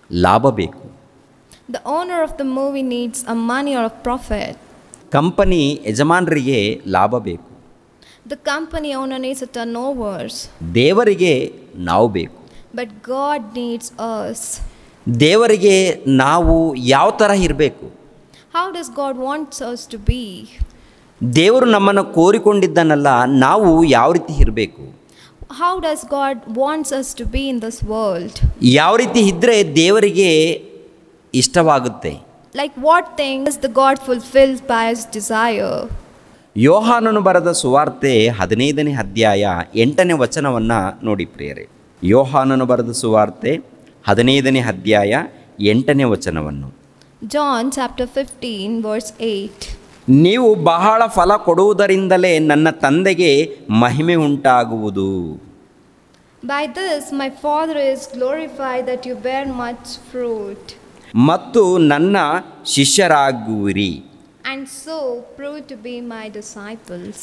ಲಾಭ ಬೇಕು. The owner of the movie needs a money or a profit. Company ಯಜಮಾನರಿಗೆ ಲಾಭ ಬೇಕು. The company owner needs a turnovers. ದೇವರಿಗೆ ನಾವು ಬೇಕು. But God needs us. ದೇವರಿಗೆ ನಾವು ಯಾವ ಥರ ಇರಬೇಕು? How does God want us to be? ದೇವರು ನಮ್ಮನ್ನು ಕೋರಿಕೊಂಡಿದ್ದನಲ್ಲ, ನಾವು ಯಾವ ರೀತಿ ಇರಬೇಕು? How does God wants us to be in this world? ಯಾವ ರೀತಿ ಇದ್ದರೆ ದೇವರಿಗೆ ಇಷ್ಟವಾಗುತ್ತೆ? Like what things the God fulfills by His desire? ಯೋಹಾನನು ಬರೆದ ಸುವಾರ್ತೆ 15ನೇ ಅಧ್ಯಾಯ 8ನೇ ವಚನವನ್ನು ನೋಡಿ ಪ್ರಿಯರೇ. ಯೋಹಾನನು ಬರೆದ ಸುವಾರ್ತೆ 15ನೇ ಅಧ್ಯಾಯ 8ನೇ ವಚನವನ್ನು. John chapter 15 verse 8. ನೀವು ಬಹಳ ಫಲ ಕೊಡುವುದರಿಂದಲೇ ನನ್ನ ತಂದೆಗೆ ಮಹಿಮೆ ಉಂಟಾಗುವುದು. By this my Father is glorified that you bear much fruit. ಮತ್ತು ನನ್ನ ಶಿಷ್ಯರಾಗುವಿರಿ. And so prove to be my disciples.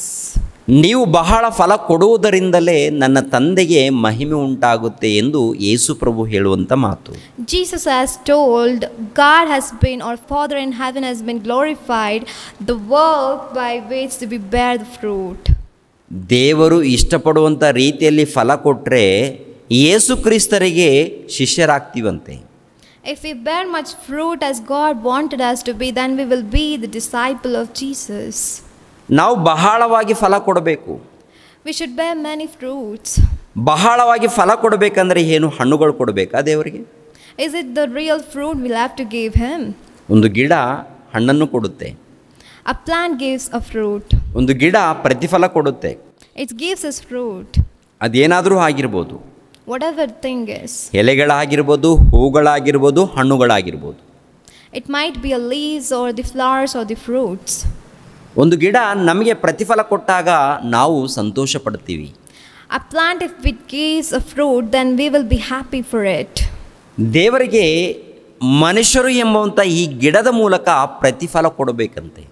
ನೀವು ಬಹಳ ಫಲ ಕೊಡುವುದರಿಂದಲೇ ನನ್ನ ತಂದೆಗೆ ಮಹಿಮೆ ಉಂಟಾಗುತ್ತೆ ಎಂದು ಯೇಸು ಪ್ರಭು ಹೇಳುವಂಥ ಮಾತು. Jesus has told, God has been, our Father in heaven has been glorified, the work by which we bear the fruit. ದೇವರು ಇಷ್ಟಪಡುವಂಥ ರೀತಿಯಲ್ಲಿ ಫಲ ಕೊಟ್ಟರೆ ಯೇಸು ಕ್ರಿಸ್ತರಿಗೆ ಶಿಷ್ಯರಾಗ್ತೀವಂತೆ. If we bear much fruit as God wanted us to be, then we will be the disciple of Jesus. ನಾವು ಬಹಳವಾಗಿ ಫಲ ಕೊಡಬೇಕು. We should bear many fruits. ಬಹಳವಾಗಿ ಫಲ ಕೊಡಬೇಕಂದ್ರೆ ಏನು? ಹಣ್ಣುಗಳು ಕೊಡಬೇಕಾ ದೇವರಿಗೆ? Is it the real fruit we'll have to give Him? ಒಂದು ಗಿಡ ಹಣ್ಣನ್ನು ಕೊಡುತ್ತೆ. A plant gives a fruit. ಒಂದು ಗಿಡ ಪ್ರತಿಫಲ ಕೊಡುತ್ತೆ. It gives us fruit. ಅದೇನಾದರೂ ಆಗಿರ್ಬೋದು. Whatever thing is. ಎಲೆಗಳಾಗಿರ್ಬೋದು, ಹೂಗಳಾಗಿರ್ಬೋದು, ಹಣ್ಣುಗಳಾಗಿರ್ಬೋದು. It might be a leaves or the flowers or the fruits. ಒಂದು ಗಿಡ ನಮಗೆ ಪ್ರತಿಫಲ ಕೊಟ್ಟಾಗ ನಾವು ಸಂತೋಷ ಪಡ್ತೀವಿ. A plant, if it gives a fruit, then we will be happy for it. ದೇವರಿಗೆ ಮನುಷ್ಯರು ಎಂಬುವಂಥ ಈ ಗಿಡದ ಮೂಲಕ ಪ್ರತಿಫಲ ಕೊಡಬೇಕಂತೆ.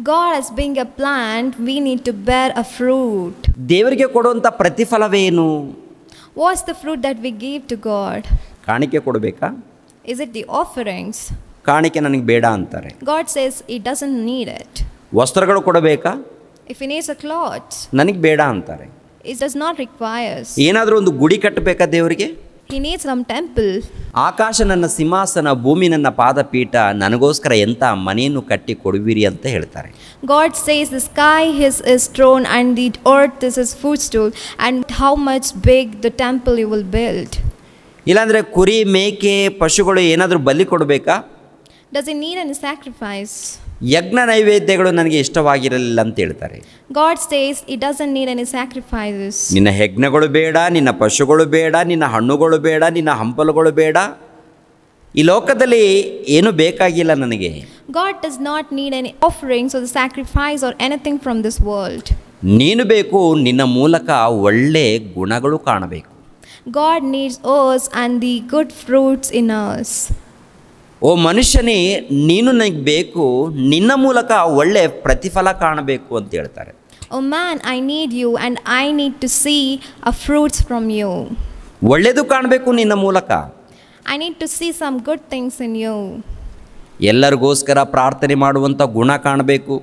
God, as being a plant, we need to bear a fruit. ದೇವರಿಗೆ ಕೊಡುವಂಥ ಪ್ರತಿಫಲವೇನು? What's the fruit that we give to God? ಕಾಣಿಕೆ ಕೊಡಬೇಕಾ? Is it the offerings? ಕಾಣಿಕೆ ನನಗೆ ಬೇಡ ಅಂತಾರೆ. God says He doesn't need it. ವಸ್ತ್ರಗಳು ಕೊಡಬೇಕಾ? If He needs a cloth, ನನಗೆ ಬೇಡ ಅಂತಾರೆ. it does not require. ಏನಾದರೂ ಒಂದು ಗುಡಿ ಕಟ್ಟಬೇಕಾ ದೇವರಿಗೆ? He needs some temple. ಆಕಾಶ ನನ್ನ ಸಿಂಹಾಸನ, ಭೂಮಿ ನನ್ನ ಪಾದಪೀಠ, ನನಗೋಸ್ಕರ ಎಂಥ ಮನೆಯನ್ನು ಕಟ್ಟಿ ಕೊಡುವಿರಿ ಅಂತ ಹೇಳ್ತಾರೆ. God says the sky is His throne and the earth is His footstool, and how much big the temple you will build. ಇಲ್ಲಾಂದರೆ ಕುರಿ, ಮೇಕೆ, ಪಶುಗಳು ಏನಾದರೂ ಬಲಿ ಕೊಡಬೇಕಾ? Does He need any sacrifice? ಯಜ್ಞ ನೈವೇದ್ಯಗಳು ನನಗೆ ಇಷ್ಟವಾಗಿರಲಿಲ್ಲ ಅಂತ ಹೇಳ್ತಾರೆ. God says He doesn't need any sacrifices. ನಿನ್ನ ಯಜ್ಞಗಳು ಬೇಡ, ನಿನ್ನ ಪಶುಗಳು ಬೇಡ, ನಿನ್ನ ಹಣ್ಣುಗಳು ಬೇಡ, ನಿನ್ನ ಹಂಪಲುಗಳು ಬೇಡ, ಈ ಲೋಕದಲ್ಲಿ ಏನು ಬೇಕಾಗಿಲ್ಲ ನನಗೆ. God does not need any offerings or the sacrifice or anything from this world. ನೀನು ಬೇಕು, ನಿನ್ನ ಮೂಲಕ ಒಳ್ಳೆ ಗುಣಗಳು ಕಾಣಬೇಕು. God needs us and the good fruits in us. ಓ ಮನುಷ್ಯನೇ, ನೀನು ನನಗೆ ಬೇಕು, ನಿನ್ನ ಮೂಲಕ ಒಳ್ಳೆ ಪ್ರತಿಫಲ ಕಾಣಬೇಕು ಅಂತ ಹೇಳ್ತಾರೆ. Oh man, I need you and I need to see a fruits from you. ಒಳ್ಳೆಯದು ಕಾಣಬೇಕು ನಿನ್ನ ಮೂಲಕ. I need to see some good things in you. ಎಲ್ಲರಿಗೋಸ್ಕರ ಪ್ರಾರ್ಥನೆ ಮಾಡುವಂಥ ಗುಣ ಕಾಣಬೇಕು.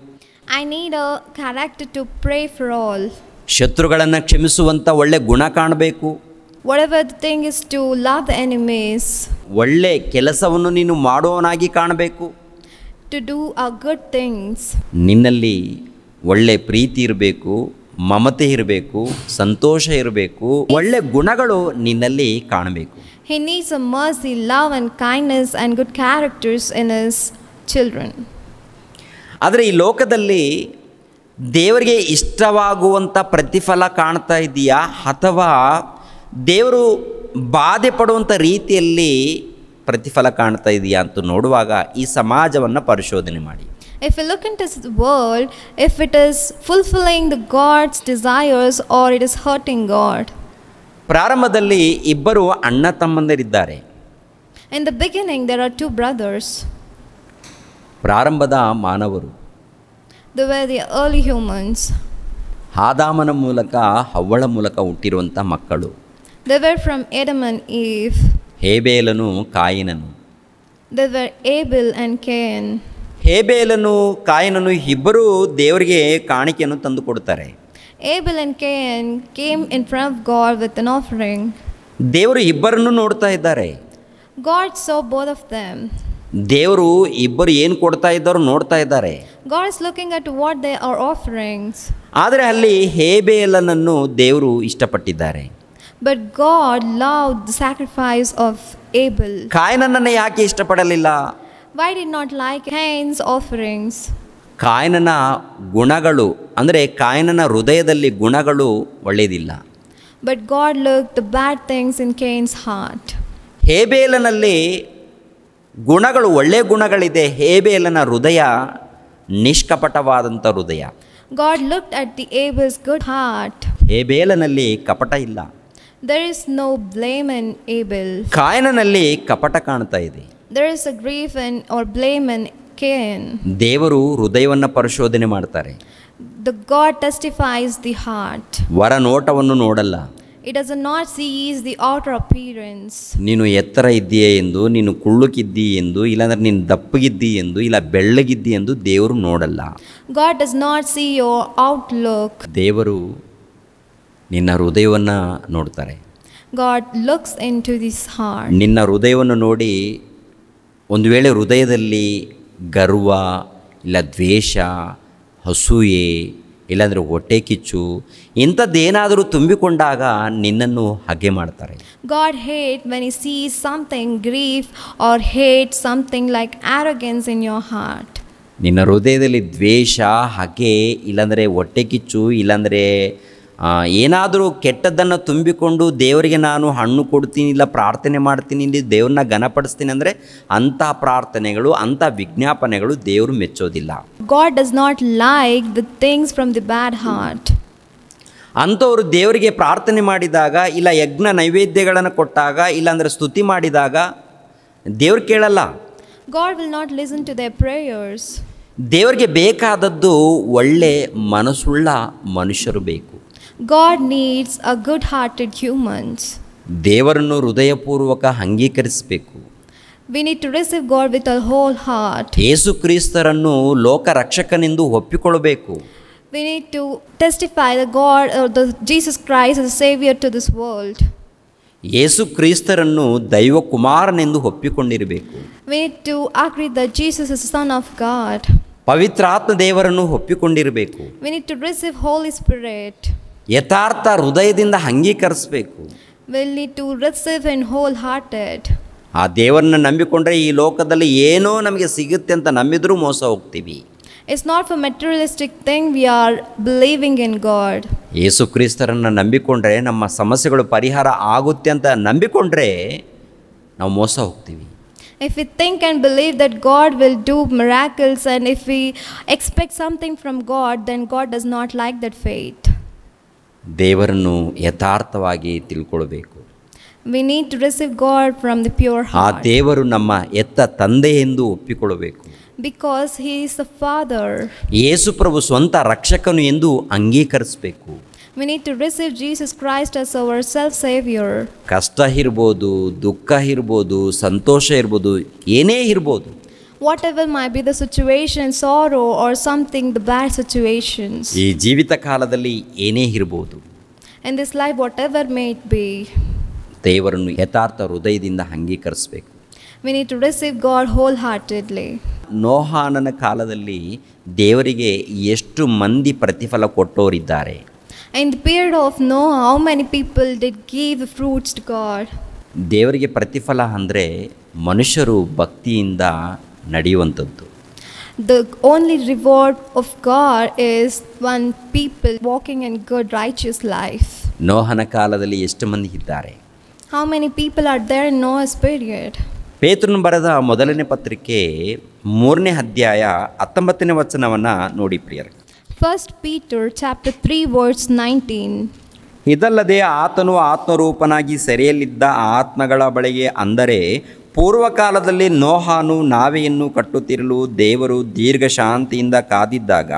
I need a character to pray for all. ಶತ್ರುಗಳನ್ನು ಕ್ಷಮಿಸುವಂಥ ಒಳ್ಳೆ ಗುಣ ಕಾಣಬೇಕು. Whatever the thing is, to love the enemies. ಒಳ್ಳೆ ಕೆಲಸವನ್ನು ನೀನು ಮಾಡುವವನಾಗಿ ಕಾಣಬೇಕು. To do good things. ನಿನ್ನಲ್ಲಿ ಒಳ್ಳೆ ಪ್ರೀತಿ ಇರಬೇಕು, ಮಮತೆ ಇರಬೇಕು, ಸಂತೋಷ ಇರಬೇಕು, ಒಳ್ಳೆ ಗುಣಗಳು ನಿನ್ನಲ್ಲಿ ಕಾಣಬೇಕು. He needs a mercy, love and kindness and good characters in his children. ಆದರೆ ಈ ಲೋಕದಲ್ಲಿ ದೇವರಿಗೆ ಇಷ್ಟವಾಗುವಂಥ ಪ್ರತಿಫಲ ಕಾಣ್ತಾ ಇದೆಯಾ, ಅಥವಾ ದೇವರು ಬಾಧೆ ಪಡುವಂಥ ರೀತಿಯಲ್ಲಿ ಪ್ರತಿಫಲ ಕಾಣ್ತಾ ಇದೆಯಾ ಅಂತ ನೋಡುವಾಗ ಈ ಸಮಾಜವನ್ನು ಪರಿಶೋಧನೆ ಮಾಡಿ. If you look into the world, if it is fulfilling the God's desires or it is hurting God. ಪ್ರಾರಂಭದಲ್ಲಿ ಇಬ್ಬರು ಅಣ್ಣ ತಮ್ಮಂದಿರಿದ್ದಾರೆ. In the beginning there are two brothers. ಪ್ರಾರಂಭದ ಮಾನವರು, They were the early humans. ಆದಾಮನ ಮೂಲಕ ಹವ್ವಳ ಮೂಲಕ ಹುಟ್ಟಿರುವಂಥ ಮಕ್ಕಳು. They were from Adam and Eve. ಹೇಬೇಲನು ಕಾಯಿನನು. They were Abel and Cain. ಹೇಬೇಲನು ಕಾಯಿನನು ಇಬ್ಬರು ದೇವರಿಗೆ ಕಾಣಿಕೆಯನ್ನು ತಂದು ಕೊಡ್ತಾರೆ. Abel and Cain came in front of God with an offering. ದೇವರು ಇಬ್ಬರನ್ನು ನೋಡ್ತಾ ಇದ್ದಾರೆ. God saw both of them. ದೇವರು ಇಬ್ಬರು ಏನು ಕೊಡ್ತಾ ಇದ್ದಾರೋ ನೋಡ್ತಾ ಇದ್ದಾರೆ. God is looking at what they are offerings. ಆದರೆ ಅಲ್ಲಿ ಹೇಬೇಲನನ್ನು ದೇವರು ಇಷ್ಟಪಟ್ಟಿದ್ದಾರೆ. But God loved the sacrifice of Abel. ಕಾಯಿನನನ್ನು ಯಾಕೆ ಇಷ್ಟಪಡಲಿಲ್ಲ? Why did not like Cain's offerings? ಕಾಯಿನನ ಗುಣಗಳು ಅಂದರೆ ಕಾಯಿನನ ಹೃದಯದಲ್ಲಿ ಗುಣಗಳು ಒಳ್ಳೆಯದಿಲ್ಲ. But God looked the bad things in Cain's heart. ಹೇಬೇಲನಲ್ಲಿ ಗುಣಗಳು ಒಳ್ಳೆಯ ಗುಣಗಳಿದೆ. ಹೇಬೇಲನ ಹೃದಯ ನಿಷ್ಕಪಟವಾದಂಥ ಹೃದಯ. God looked at the Abel's good heart. ಹೇಬೇಲನಲ್ಲಿ ಕಪಟ ಇಲ್ಲ. There is no blame in Abel. ಕಾಯಿನನಲ್ಲಿ ಕಪಟ ಕಾಣ್ತಾ ಇದೆ. There is a grief or blame in Cain. ದೇವರು ಹೃದಯವನ್ನು ಪರಿಶೋಧನೆ ಮಾಡ್ತಾರೆ. The God testifies the heart. ಹೊರ ನೋಟವನ್ನು ನೋಡಲ್ಲ. It does not seize the outer appearance. ನೀನು ಎತ್ತರ ಇದ್ದೀಯೇ ಎಂದು, ನೀನು ಕುಳ್ಳುಕಿದ್ದಿ ಎಂದು, ಇಲ್ಲಾಂದ್ರೆ ನೀನು ದಪ್ಪಗಿದ್ದಿ ಎಂದು, ಇಲ್ಲ ಬೆಳ್ಳಗಿದ್ದಿ ಎಂದು ದೇವರು ನೋಡಲ್ಲ. God does not see your outlook. ದೇವರು ನಿನ್ನ ಹೃದಯವನ್ನು ನೋಡ್ತಾರೆ. God looks into this heart. ನಿನ್ನ ಹೃದಯವನ್ನು ನೋಡಿ ಒಂದು ವೇಳೆ ಹೃದಯದಲ್ಲಿ ಗರ್ವ ಇಲ್ಲ ದ್ವೇಷ, ಅಸೂಯೆ, ಇಲ್ಲಾಂದರೆ ಹೊಟ್ಟೆ ಕಿಚ್ಚು ಇಂಥದ್ದೇನಾದರೂ ತುಂಬಿಕೊಂಡಾಗ ನಿನ್ನನ್ನು ಹಗೆ ಮಾಡ್ತಾರೆ. God hates when he sees something grief or hate, something like arrogance in your heart. ನಿನ್ನ ಹೃದಯದಲ್ಲಿ ದ್ವೇಷ, ಹಗೆ, ಇಲ್ಲಾಂದರೆ ಹೊಟ್ಟೆ ಕಿಚ್ಚು, ಇಲ್ಲಾಂದರೆ ಏನಾದರೂ ಕೆಟ್ಟದ್ದನ್ನು ತುಂಬಿಕೊಂಡು ದೇವರಿಗೆ ನಾನು ಹಣ್ಣು ಕೊಡ್ತೀನಿ, ಇಲ್ಲ ಪ್ರಾರ್ಥನೆ ಮಾಡ್ತೀನಿ, ಇಲ್ಲಿ ದೇವ್ರನ್ನ ಘನಪಡಿಸ್ತೀನಿ ಅಂದರೆ ಅಂಥ ಪ್ರಾರ್ಥನೆಗಳು, ಅಂಥ ವಿಜ್ಞಾಪನೆಗಳು ದೇವರು ಮೆಚ್ಚೋದಿಲ್ಲ. God does not like the things from the bad heart. ಅಂಥವರು ದೇವರಿಗೆ ಪ್ರಾರ್ಥನೆ ಮಾಡಿದಾಗ, ಇಲ್ಲ ಯಜ್ಞ ನೈವೇದ್ಯಗಳನ್ನು ಕೊಟ್ಟಾಗ, ಇಲ್ಲಾಂದರೆ ಸ್ತುತಿ ಮಾಡಿದಾಗ ದೇವ್ರು ಕೇಳಲ್ಲ. God will not listen to their prayers. ದೇವರಿಗೆ ಬೇಕಾದದ್ದು ಒಳ್ಳೆ ಮನಸ್ಸುಳ್ಳ ಮನುಷ್ಯರು ಬೇಕು. God needs a good-hearted humans. ದೇವರನ್ನು ಹೃದಯಪೂರ್ವಕ ಅಂಗೀಕರಿಸಬೇಕು. We need to receive God with our whole heart. ಯೇಸು ಕ್ರಿಸ್ತರನ್ನು ಲೋಕ ರಕ್ಷಕನೆಂದು ಒಪ್ಪಿಕೊಳ್ಳಬೇಕು. We need to testify that God or the Jesus Christ is a savior to this world. ಯೇಸು ಕ್ರಿಸ್ತರನ್ನು ದೈವ ಕುಮಾರನೆಂದು ಒಪ್ಪಿಕೊಂಡಿರಬೇಕು. We need to agree that Jesus is the Son of God. ಪವಿತ್ರಾತ್ಮ ದೇವರನ್ನು ಒಪ್ಪಿಕೊಂಡಿರಬೇಕು. We need to receive Holy Spirit. ಯಥಾರ್ಥ ಹೃದಯದಿಂದ ಅಂಗೀಕರಿಸಬೇಕು. We need to receive in wholehearted. ಆ ದೇವರನ್ನ ನಂಬಿಕೊಂಡ್ರೆ ಈ ಲೋಕದಲ್ಲಿ ಏನೋ ನಮಗೆ ಸಿಗುತ್ತೆ ಅಂತ ನಂಬಿದ್ರೂ ಮೋಸ ಹೋಗ್ತೀವಿ. It's not for materialistic thing we are believing in God. ಯೇಸು ಕ್ರಿಸ್ತರನ್ನು ನಂಬಿಕೊಂಡ್ರೆ ನಮ್ಮ ಸಮಸ್ಯೆಗಳು ಪರಿಹಾರ ಆಗುತ್ತೆ ಅಂತ ನಂಬಿಕೊಂಡ್ರೆ ನಾವು ಮೋಸ ಹೋಗ್ತೀವಿ. If we think and believe that God will do miracles, and if we expect something from God, then God does not like that faith. ದೇವರನ್ನು ಯಥಾರ್ಥವಾಗಿ ತಿಳ್ಕೊಳ್ಬೇಕು. We need to receive God from the pure ಆ heart. ದೇವರು ನಮ್ಮ ಎತ್ತ ತಂದೆ ಎಂದು ಒಪ್ಪಿಕೊಳ್ಳಬೇಕು. Because He is the Father. ಯೇಸು ಪ್ರಭು ಸ್ವಂತ ರಕ್ಷಕನು ಎಂದು ಅಂಗೀಕರಿಸಬೇಕು. We need to receive Jesus Christ as our self-savior. ಕಷ್ಟ ಇರ್ಬೋದು, ದುಃಖ ಇರ್ಬೋದು, ಸಂತೋಷ ಇರ್ಬೋದು, ಏನೇ ಇರ್ಬೋದು, whatever might be the situation, sorrow or something, the bad situations. ಈ ಜೀವಿತ ಕಾಲದಲ್ಲಿ ಏನೇ ಇರಬಹುದು, In this life, whatever may it be, ದೇವರನ್ನು ಯಥಾರ್ಥ ಹೃದಯದಿಂದ ಅಂಗೀಕರಿಸಬೇಕು. we need to receive God wholeheartedly. ನೋಹಾನನ ಕಾಲದಲ್ಲಿ ದೇವರಿಗೆ ಎಷ್ಟು ಮಂದಿ ಪ್ರತಿಫಲ ಕೊಟ್ಟೋರಿದ್ದಾರೆ? In the period of Noah, how many people did give the fruits to God? ದೇವರಿಗೆ ಪ್ರತಿಫಲ ಅಂದರೆ ಮನುಷ್ಯರು ಭಕ್ತಿಯಿಂದ ನಡೆಯುವಂಥದ್ದು. The only reward of God is when people walking in good righteous life. ನೋಹನ ಕಾಲದಲ್ಲಿ ಎಷ್ಟು ಮಂದಿ ಇದ್ದಾರೆ? How many people are there in Noah's period? ಪೇತ್ರನು ಬರೆದ ಮೊದಲನೇ ಪತ್ರಿಕೆ 3ನೇ ಅಧ್ಯಾಯ 19ನೇ ವಚನವನ್ನು ನೋಡಿ ಪ್ರಿಯರೇ. 1 Peter chapter 3 verse 19. ಇದಲ್ಲದೆ ಆತನು ಆತ್ಮರೂಪನಾಗಿ ಸೆರೆಯಲ್ಲಿದ್ದ ಆತ್ಮಗಳ ಬಳಿಗೆ, ಅಂದರೆ ಪೂರ್ವಕಾಲದಲ್ಲಿ ನೋಹಾನು ನಾವೆಯನ್ನು ಕಟ್ಟುತ್ತಿರಲು ದೇವರು ದೀರ್ಘ ಶಾಂತಿಯಿಂದ ಕಾದಿದ್ದಾಗ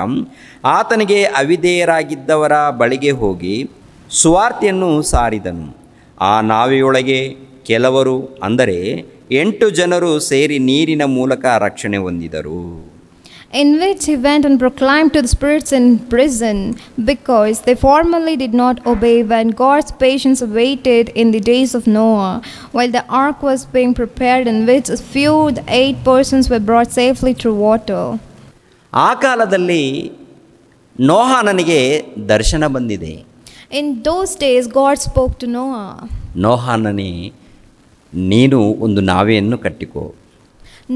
ಆತನಿಗೆ ಅವಿಧೇಯರಾಗಿದ್ದವರ ಬಳಿಗೆ ಹೋಗಿ ಸುವಾರ್ತೆಯನ್ನು ಸಾರಿದನು. ಆ ನಾವೆಯೊಳಗೆ ಕೆಲವರು, ಅಂದರೆ 8 ಜನರು ಸೇರಿ ನೀರಿನ ಮೂಲಕ ರಕ್ಷಣೆ ಹೊಂದಿದರು. In which he went and proclaimed to the spirits in prison, because they formerly did not obey when God's patience awaited in the days of Noah, while the ark was being prepared, in which a few, the 8 persons, were brought safely through water. ಆ ಕಾಲದಲ್ಲಿ ನೋಹಾನನಿಗೆ ದರ್ಶನ ಬಂದಿದೆ. In those days, God spoke to Noah. ನೋಹಾನನೇ, ನೀನು ಒಂದು ನಾವೆಯನ್ನು ಕಟ್ಟಿಕೋ.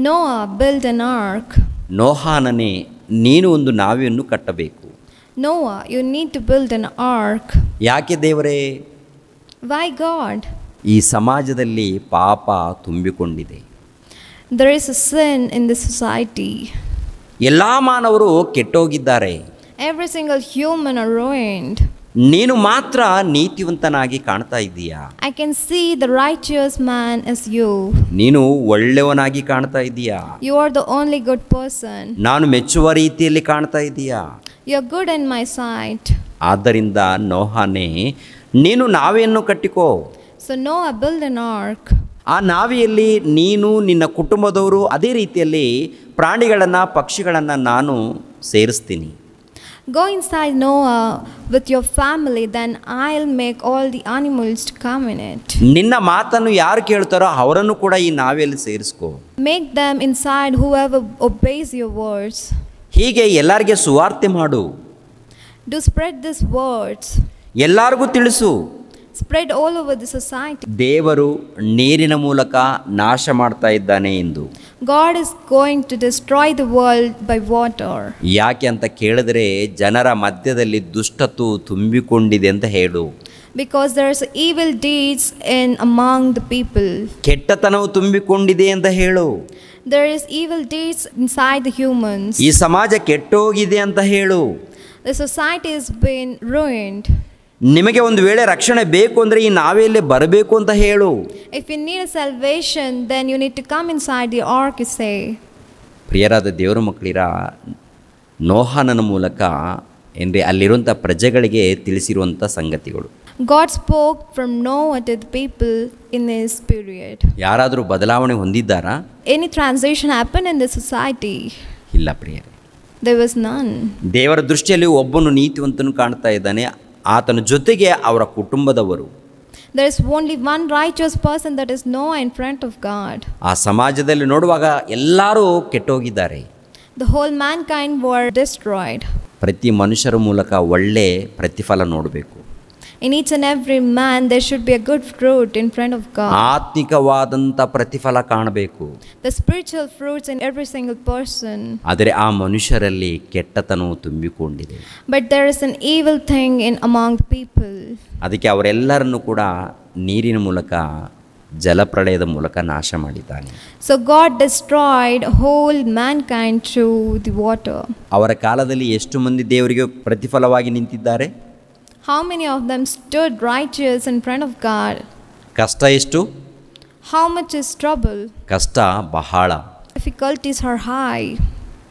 Noah, build an ark. ನೋಹಾನನೇ, ನೀನು ಒಂದು ನಾವೆಯನ್ನು ಕಟ್ಟಬೇಕು. Noah, you need to build an ark. ಯಾಕೆ ದೇವರೇ? Why God? ಈ ಸಮಾಜದಲ್ಲಿ ಪಾಪ ತುಂಬಿಕೊಂಡಿದೆ. There is a sin in this society. ಎಲ್ಲ ಮಾನವರು ಕೆಟ್ಟೋಗಿದ್ದಾರೆ. Every single human are ruined. ನೀನು ಮಾತ್ರ ನೀತಿವಂತನಾಗಿ ಕಾಣ್ತಾ ಇದ್ದೀಯಾ? I can see the righteous man as you. ನೀನು ಒಳ್ಳೆಯವನಾಗಿ ಕಾಣ್ತಾ ಇದ್ದೀಯಾ? You are the only good person. ನಾನು ಮೆಚ್ಚುವ ರೀತಿಯಲ್ಲಿ ಕಾಣ್ತಾ ಇದ್ದೀಯಾ? You are good in my sight. ಆದ್ದರಿಂದ ನೋಹಾನೇ, ನೀನು ನಾವೆಯನ್ನು ಕಟ್ಟಿಕೋ. So Noah built an ark. ಆ ನಾವೆಯಲ್ಲಿ ನೀನು, ನಿನ್ನ ಕುಟುಂಬದವರು, ಅದೇ ರೀತಿಯಲ್ಲಿ ಪ್ರಾಣಿಗಳನ್ನು, ಪಕ್ಷಿಗಳನ್ನು ನಾನು ಸೇರಿಸ್ತೀನಿ. Go inside Noah with your family, then I'll make all the animals to come in it. ನಿನ್ನ ಮಾತನ್ನು ಯಾರು ಕೇಳ್ತಾರೋ ಅವರನ್ನು ಕೂಡ ಈ ನಾವೆಯಲ್ಲಿ ಸೇರಿಸ್ಕೋ. Make them inside whoever obeys your words. ಹೀಗೆ ಎಲ್ಲರಿಗೆ ಸುವಾರ್ತೆ ಮಾಡು. Do spread these words. ಎಲ್ಲರಿಗೂ ತಿಳಿಸು. Spread all over the society. ದೇವರು ನೀರಿನ ಮೂಲಕ ನಾಶ ಮಾಡ್ತಾ ಇದ್ದಾನೆ ಎಂದು. God is going to destroy the world by water. ಯಾಕೆ ಅಂತ ಕೇಳಿದ್ರೆ ಜನರ ಮಧ್ಯದಲ್ಲಿ ದುಷ್ಟತು ತುಂಬಿಕೊಂಡಿದೆ ಅಂತ ಹೇಳು. Because there's evil deeds in among the people. ಕೆಟ್ಟತನವು ತುಂಬಿಕೊಂಡಿದೆ ಅಂತ ಹೇಳು. There is evil deeds inside the humans. ಈ ಸಮಾಜ ಕೆಟ್ಟೋಗಿದೆ ಅಂತ ಹೇಳು. The society has been ruined. ನಿಮಗೆ ಒಂದು ವೇಳೆ ರಕ್ಷಣೆ ಬೇಕು ಅಂದರೆ ಈ ನಾವೆಲ್ಲೇ ಬರಬೇಕು ಅಂತ ಹೇಳು. If you need a salvation, then you need to come inside the ark, you say. ಪ್ರಿಯರಾದ ದೇವರ ಮಕ್ಕಳಿರ, ನೋಹಾನನ ಮೂಲಕ ಏನ್ರಿ ಅಲ್ಲಿರುವಂಥ ಪ್ರಜೆಗಳಿಗೆ ತಿಳಿಸಿರುವಂಥ ಸಂಗತಿಗಳು. God spoke from Noah to the people in this period. ಯಾರಾದರೂ ಬದಲಾವಣೆ ಹೊಂದಿದ್ದಾರಾ? Any transition happened in the society? ಇಲ್ಲ ಪ್ರಿಯರೇ. There was none. ದೇವರ ದೃಷ್ಟಿಯಲ್ಲಿ ಒಬ್ಬನು ನೀತಿವಂತನು ಕಾಣ್ತಾ ಇದ್ದಾನೆ, ಆತನ ಜೊತೆಗೆ ಅವರ ಕುಟುಂಬದವರು. There is only one righteous person, that is Noah, in front of God. ಆ ಸಮಾಜದಲ್ಲಿ ನೋಡುವಾಗ ಎಲ್ಲರೂ ಕೆಟ್ಟೋಗಿದ್ದಾರೆ. The whole mankind were destroyed. ಪ್ರತಿ ಮನುಷ್ಯರ ಮೂಲಕ ಒಳ್ಳೆ ಪ್ರತಿಫಲ ನೋಡಬೇಕು. In each and every man there should be a good fruit in front of God. ಆತ್ಮಿಕವಾದಂಥ ಪ್ರತಿಫಲ ಕಾಣಬೇಕು. The spiritual fruits in every single person. ಆದರೆ ಆ ಮನುಷ್ಯರಲ್ಲಿ ಕೆಟ್ಟತನವು ತುಂಬಿಕೊಂಡಿದೆ. But there is an evil thing in among the people. ಅದಕ್ಕೆ ಅವರೆಲ್ಲರನ್ನು ಕೂಡ ನೀರಿನ ಮೂಲಕ, ಜಲಪ್ರಳಯದ ಮೂಲಕ ನಾಶ ಮಾಡಿದ್ದಾನೆ. So God destroyed whole mankind through the water. ಅವರ ಕಾಲದಲ್ಲಿ ಎಷ್ಟು ಮಂದಿ ದೇವರಿಗೆ ಪ್ರತಿಫಲವಾಗಿ ನಿಂತಿದ್ದಾರೆ? How many of them stood righteous in front of God? ಕಷ್ಟ ಎಷ್ಟು? How much is trouble? ಕಷ್ಟ ಬಹಳ. Difficulties are high.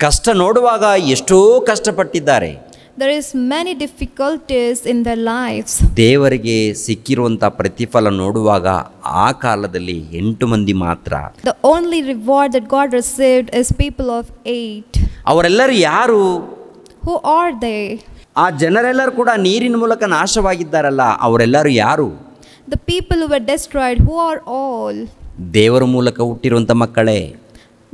ಕಷ್ಟ ನೋಡುವಾಗ ಎಷ್ಟೋ ಕಷ್ಟಪಟ್ಟಿದ್ದಾರೆ. there is many difficulties in their lives. ದೇವರಿಗೆ ಸಿಕ್ಕಿರುವಂಥ ಪ್ರತಿಫಲ ನೋಡುವಾಗ ಆ ಕಾಲದಲ್ಲಿ 8 ಮಂದಿ ಮಾತ್ರ. The only reward that God received is people of 8. ಅವರೆಲ್ಲರೂ ಯಾರು? Who are they? ಆ ಜನರೆಲ್ಲರೂ ಕೂಡ ನೀರಿನ ಮೂಲಕ ನಾಶವಾಗಿದ್ದಾರಲ್ಲ, ಅವರೆಲ್ಲರೂ ಯಾರು? The people who were destroyed, who are all? ದೇವರ ಮೂಲಕ ಹುಟ್ಟಿರುವಂಥ ಮಕ್ಕಳೇ.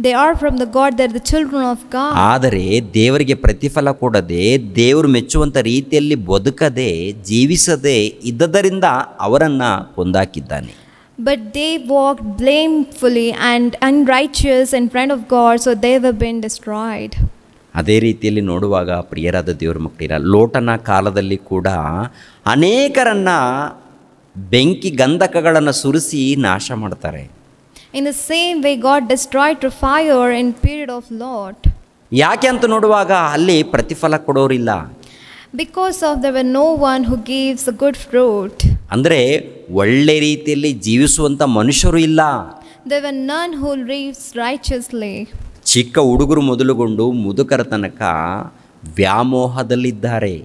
They are from the God, they are the children of God. ಆದರೆ ದೇವರಿಗೆ ಪ್ರತಿಫಲ ಕೊಡದೆ, ದೇವರು ಮೆಚ್ಚುವಂಥ ರೀತಿಯಲ್ಲಿ ಬದುಕದೆ, ಜೀವಿಸದೆ ಇದ್ದದರಿಂದ ಅವರನ್ನು ಕೊಂದಾಕಿದ್ದಾನೆ. But they walked blamefully and unrighteous in front of God, so they were being destroyed. ಅದೇ ರೀತಿಯಲ್ಲಿ ನೋಡುವಾಗ ಪ್ರಿಯರಾದ ದೇವರ ಮಕ್ಕಳಿರ, ಲೋಟನ ಕಾಲದಲ್ಲಿ ಕೂಡ ಅನೇಕರನ್ನು ಬೆಂಕಿ ಗಂಧಕಗಳನ್ನು ಸುರಿಸಿ ನಾಶ ಮಾಡ್ತಾರೆ. In the same way, God destroyed through fire in period of Lot. ಯಾಕೆ ಅಂತ ನೋಡುವಾಗ ಅಲ್ಲಿ ಪ್ರತಿಫಲ ಕೊಡೋರಿಲ್ಲ. Because of there were no one who gives a good fruit. ಅಂದರೆ ಒಳ್ಳೆ ರೀತಿಯಲ್ಲಿ ಜೀವಿಸುವಂಥ ಮನುಷ್ಯರು ಇಲ್ಲ. There were none who lives righteously. ಚಿಕ್ಕ ಹುಡುಗರು ಮೊದಲುಗೊಂಡು ಮುದುಕರ ತನಕ ವ್ಯಾಮೋಹದಲ್ಲಿದ್ದಾರೆ.